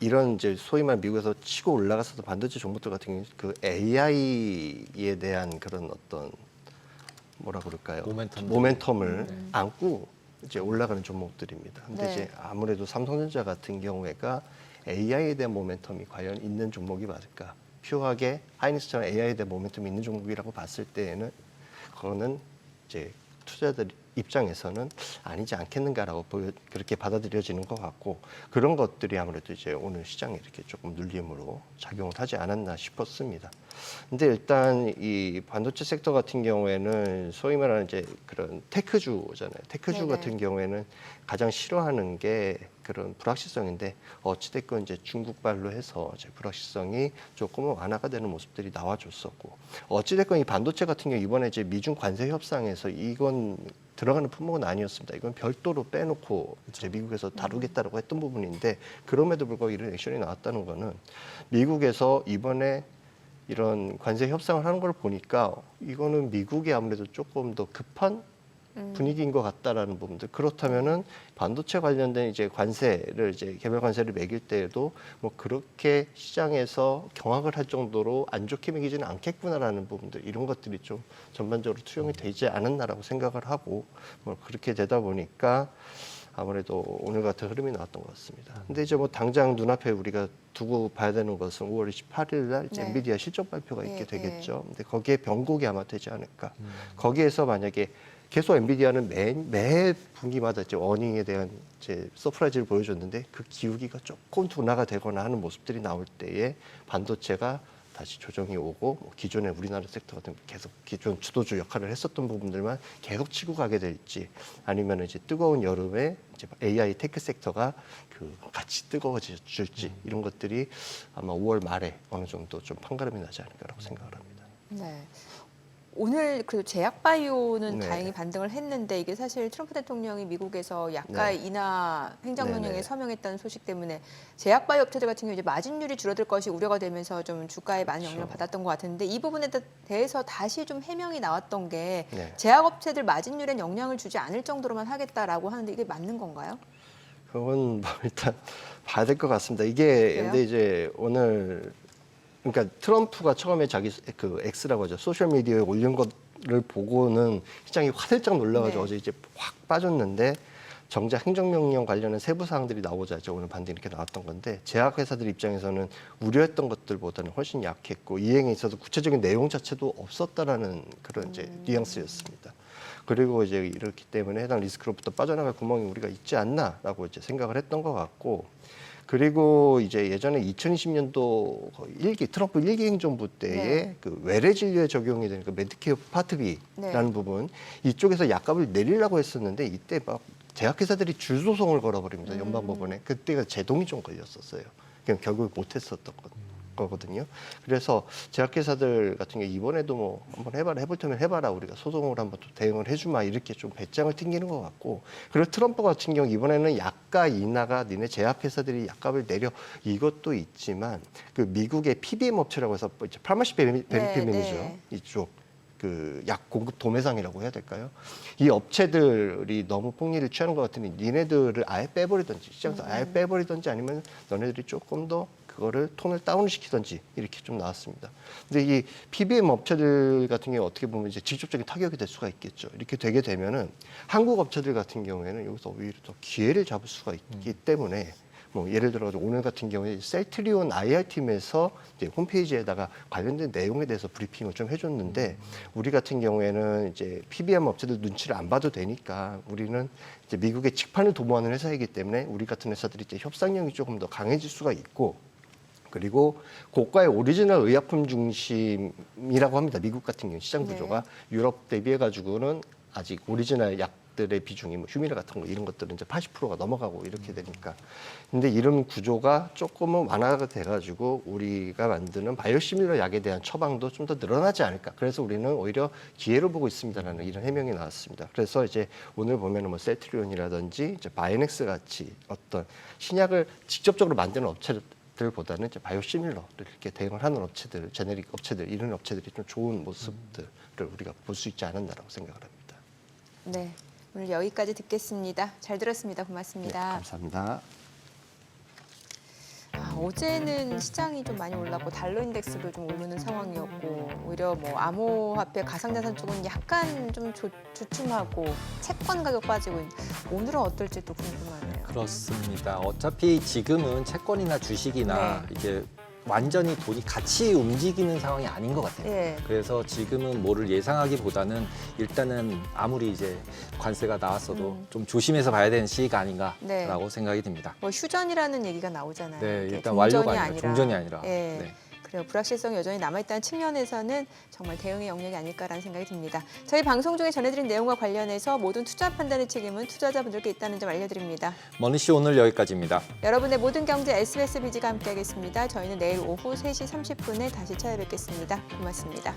이런 이제 소위 말 미국에서 치고 올라갔었던 반도체 종목들 같은 경우는 그 AI에 대한 그런 어떤 뭐라 그럴까요? 모멘텀을 안고 이제 올라가는 종목들입니다. 근데 네. 이제 아무래도 삼성전자 같은 경우에가 AI에 대한 모멘텀이 과연 있는 종목이 맞을까? 퓨어하게 하이닉스처럼 AI에 대한 모멘텀이 있는 종목이라고 봤을 때에는 그거는 이제 투자자들 입장에서는 아니지 않겠는가라고 그렇게 받아들여지는 것 같고 그런 것들이 아무래도 이제 오늘 시장에 이렇게 조금 눌림으로 작용을 하지 않았나 싶었습니다. 근데 일단 이 반도체 섹터 같은 경우에는 소위 말하는 이제 그런 테크주잖아요. 테크주 네네. 같은 경우에는 가장 싫어하는 게 그런 불확실성인데 어찌됐건 이제 중국발로 해서 이제 불확실성이 조금은 완화가 되는 모습들이 나와줬었고 어찌됐건 이 반도체 같은 경우 이번에 이제 미중 관세 협상에서 이건 들어가는 품목은 아니었습니다. 이건 별도로 빼놓고 이제 미국에서 다루겠다라고 했던 부분인데 그럼에도 불구하고 이런 액션이 나왔다는 거는 미국에서 이번에 이런 관세 협상을 하는 걸 보니까 이거는 미국이 아무래도 조금 더 급한 분위기인 것 같다라는 부분들. 그렇다면은 반도체 관련된 이제 관세를 이제 개별 관세를 매길 때에도 뭐 그렇게 시장에서 경악을 할 정도로 안 좋게 매기지는 않겠구나라는 부분들 이런 것들이 좀 전반적으로 투영이 되지 않았나라고 생각을 하고 뭐 그렇게 되다 보니까 아무래도 오늘 같은 흐름이 나왔던 것 같습니다. 근데 이제 뭐 당장 눈앞에 우리가 두고 봐야 되는 것은 5월 28일 날 이제 네. 엔비디아 실적 발표가 있게 예, 되겠죠. 근데 거기에 변곡이 아마 되지 않을까. 거기에서 만약에 계속 엔비디아는 매 분기마다 이제 어닝에 대한 이제 서프라이즈를 보여줬는데 그 기울기가 조금 둔화가 되거나 하는 모습들이 나올 때에 반도체가 다시 조정이 오고 뭐 기존의 우리나라 섹터 같은 계속 기존 주도주 역할을 했었던 부분들만 계속 치고 가게 될지 아니면 이제 뜨거운 여름에 이제 AI 테크 섹터가 그 같이 뜨거워질지 이런 것들이 아마 5월 말에 어느 정도 좀 판가름이 나지 않을까라고 생각을 합니다. 네. 오늘 그 제약바이오는 네. 다행히 반등을 했는데 이게 사실 트럼프 대통령이 미국에서 약가 네. 인하 행정명령에 네네. 서명했다는 소식 때문에 제약바이오 업체들 같은 경우 이제 마진율이 줄어들 것이 우려가 되면서 좀 주가에 많은 영향을 그렇죠. 받았던 것 같은데 이 부분에 대해서 다시 좀 해명이 나왔던 게 네. 제약업체들 마진율에 영향을 주지 않을 정도로만 하겠다라고 하는데 이게 맞는 건가요? 그건 뭐 일단 봐야 될 것 같습니다. 이게 그래요? 근데 이제 오늘 그러니까 트럼프가 처음에 자기 그 X라고 하죠. 소셜 미디어에 올린 거를 보고는 시장이 화들짝 놀라가지고 네. 어제 이제 확 빠졌는데 정작 행정명령 관련한 세부 사항들이 나오자 이제 오늘 반등이 이렇게 나왔던 건데 제약회사들 입장에서는 우려했던 것들보다는 훨씬 약했고 이행에 있어서 구체적인 내용 자체도 없었다라는 그런 이제 뉘앙스였습니다. 그리고 이제 이렇기 때문에 해당 리스크로부터 빠져나갈 구멍이 우리가 있지 않나라고 이제 생각을 했던 것 같고 그리고 이제 예전에 2020년도 트럼프 1기 행정부 때에 네. 그 외래 진료에 적용이 되는 그 메디케어 파트 B라는 네. 부분 이쪽에서 약값을 내리려고 했었는데 이때 막 제약회사들이 줄소송을 걸어버립니다. 연방법원에. 그때가 제동이 좀 걸렸었어요. 그냥 결국 못했었던 거거든요. 그래서 제약회사들 같은 경우 이번에도 뭐 한번 해볼 테면 해봐라. 우리가 소송을 한번 또 대응을 해주마. 이렇게 좀 배짱을 튕기는 것 같고. 그리고 트럼프 같은 경우 이번에는 약가 인하가 니네 제약회사들이 약값을 내려 이것도 있지만 그 미국의 PBM 업체라고 해서 이제 파마시 베네핏 매니저 네. 이쪽 그 약 공급 도매상이라고 해야 될까요? 이 업체들이 너무 폭리를 취하는 것 같으니 니네들을 아예 빼버리든지 시장에서 아예 빼버리든지 아니면 너네들이 조금 더 그거를 톤을 다운시키든지 이렇게 좀 나왔습니다. 근데 이 PBM 업체들 같은 경우 어떻게 보면 이제 직접적인 타격이 될 수가 있겠죠. 이렇게 되게 되면은 한국 업체들 같은 경우에는 여기서 오히려 더 기회를 잡을 수가 있기 때문에 뭐 예를 들어 오늘 같은 경우에 셀트리온 IR팀에서 이제 홈페이지에다가 관련된 내용에 대해서 브리핑을 좀 해줬는데 우리 같은 경우에는 이제 PBM 업체들 눈치를 안 봐도 되니까 우리는 이제 미국의 직판을 도모하는 회사이기 때문에 우리 같은 회사들이 이제 협상력이 조금 더 강해질 수가 있고 그리고 고가의 오리지널 의약품 중심이라고 합니다. 미국 같은 경우 시장 구조가 유럽 대비해 가지고는 아직 오리지널 약 들의 비중이 뭐 휴미라 같은 거 이런 것들은 이제 80%가 넘어가고 이렇게 되니까. 근데 이런 구조가 조금은 완화가 돼가지고 우리가 만드는 바이오시밀러 약에 대한 처방도 좀 더 늘어나지 않을까. 그래서 우리는 오히려 기회를 보고 있습니다라는 이런 해명이 나왔습니다. 그래서 이제 오늘 보면은 뭐 셀트리온이라든지 이제 바이넥스 같이 어떤 신약을 직접적으로 만드는 업체들보다는 이제 바이오시밀러를 이렇게 대응을 하는 업체들, 제네릭 업체들 이런 업체들이 좀 좋은 모습들을 우리가 볼 수 있지 않았나라고 생각을 합니다. 네, 오늘 여기까지 듣겠습니다. 잘 들었습니다. 네, 고맙습니다. 감사합니다. 어제는 시장이 좀 많이 올랐고 달러 인덱스도 좀 오르는 상황이었고 오히려 뭐 암호화폐 가상자산 쪽은 약간 좀 주춤하고 채권 가격 빠지고 있는데 오늘은 어떨지 또 궁금하네요. 그렇습니다. 어차피 지금은 채권이나 주식이나 이게 완전히 돈이 같이 움직이는 상황이 아닌 것 같아요. 예. 그래서 지금은 뭐를 예상하기보다는 일단은 아무리 이제 관세가 나왔어도 좀 조심해서 봐야 되는 시기가 아닌가라고 네. 생각이 듭니다. 뭐 휴전이라는 얘기가 나오잖아요. 네, 이게 일단 완료가 종전이 아니라 종전이 아니라. 예. 네. 그래요. 불확실성이 여전히 남아있다는 측면에서는 정말 대응의 영역이 아닐까라는 생각이 듭니다. 저희 방송 중에 전해드린 내용과 관련해서 모든 투자 판단의 책임은 투자자분들께 있다는 점 알려드립니다. 머니쇼 오늘 여기까지입니다. 여러분의 모든 경제 SBS 비즈가 함께하겠습니다. 저희는 내일 오후 3시 30분에 다시 찾아뵙겠습니다. 고맙습니다.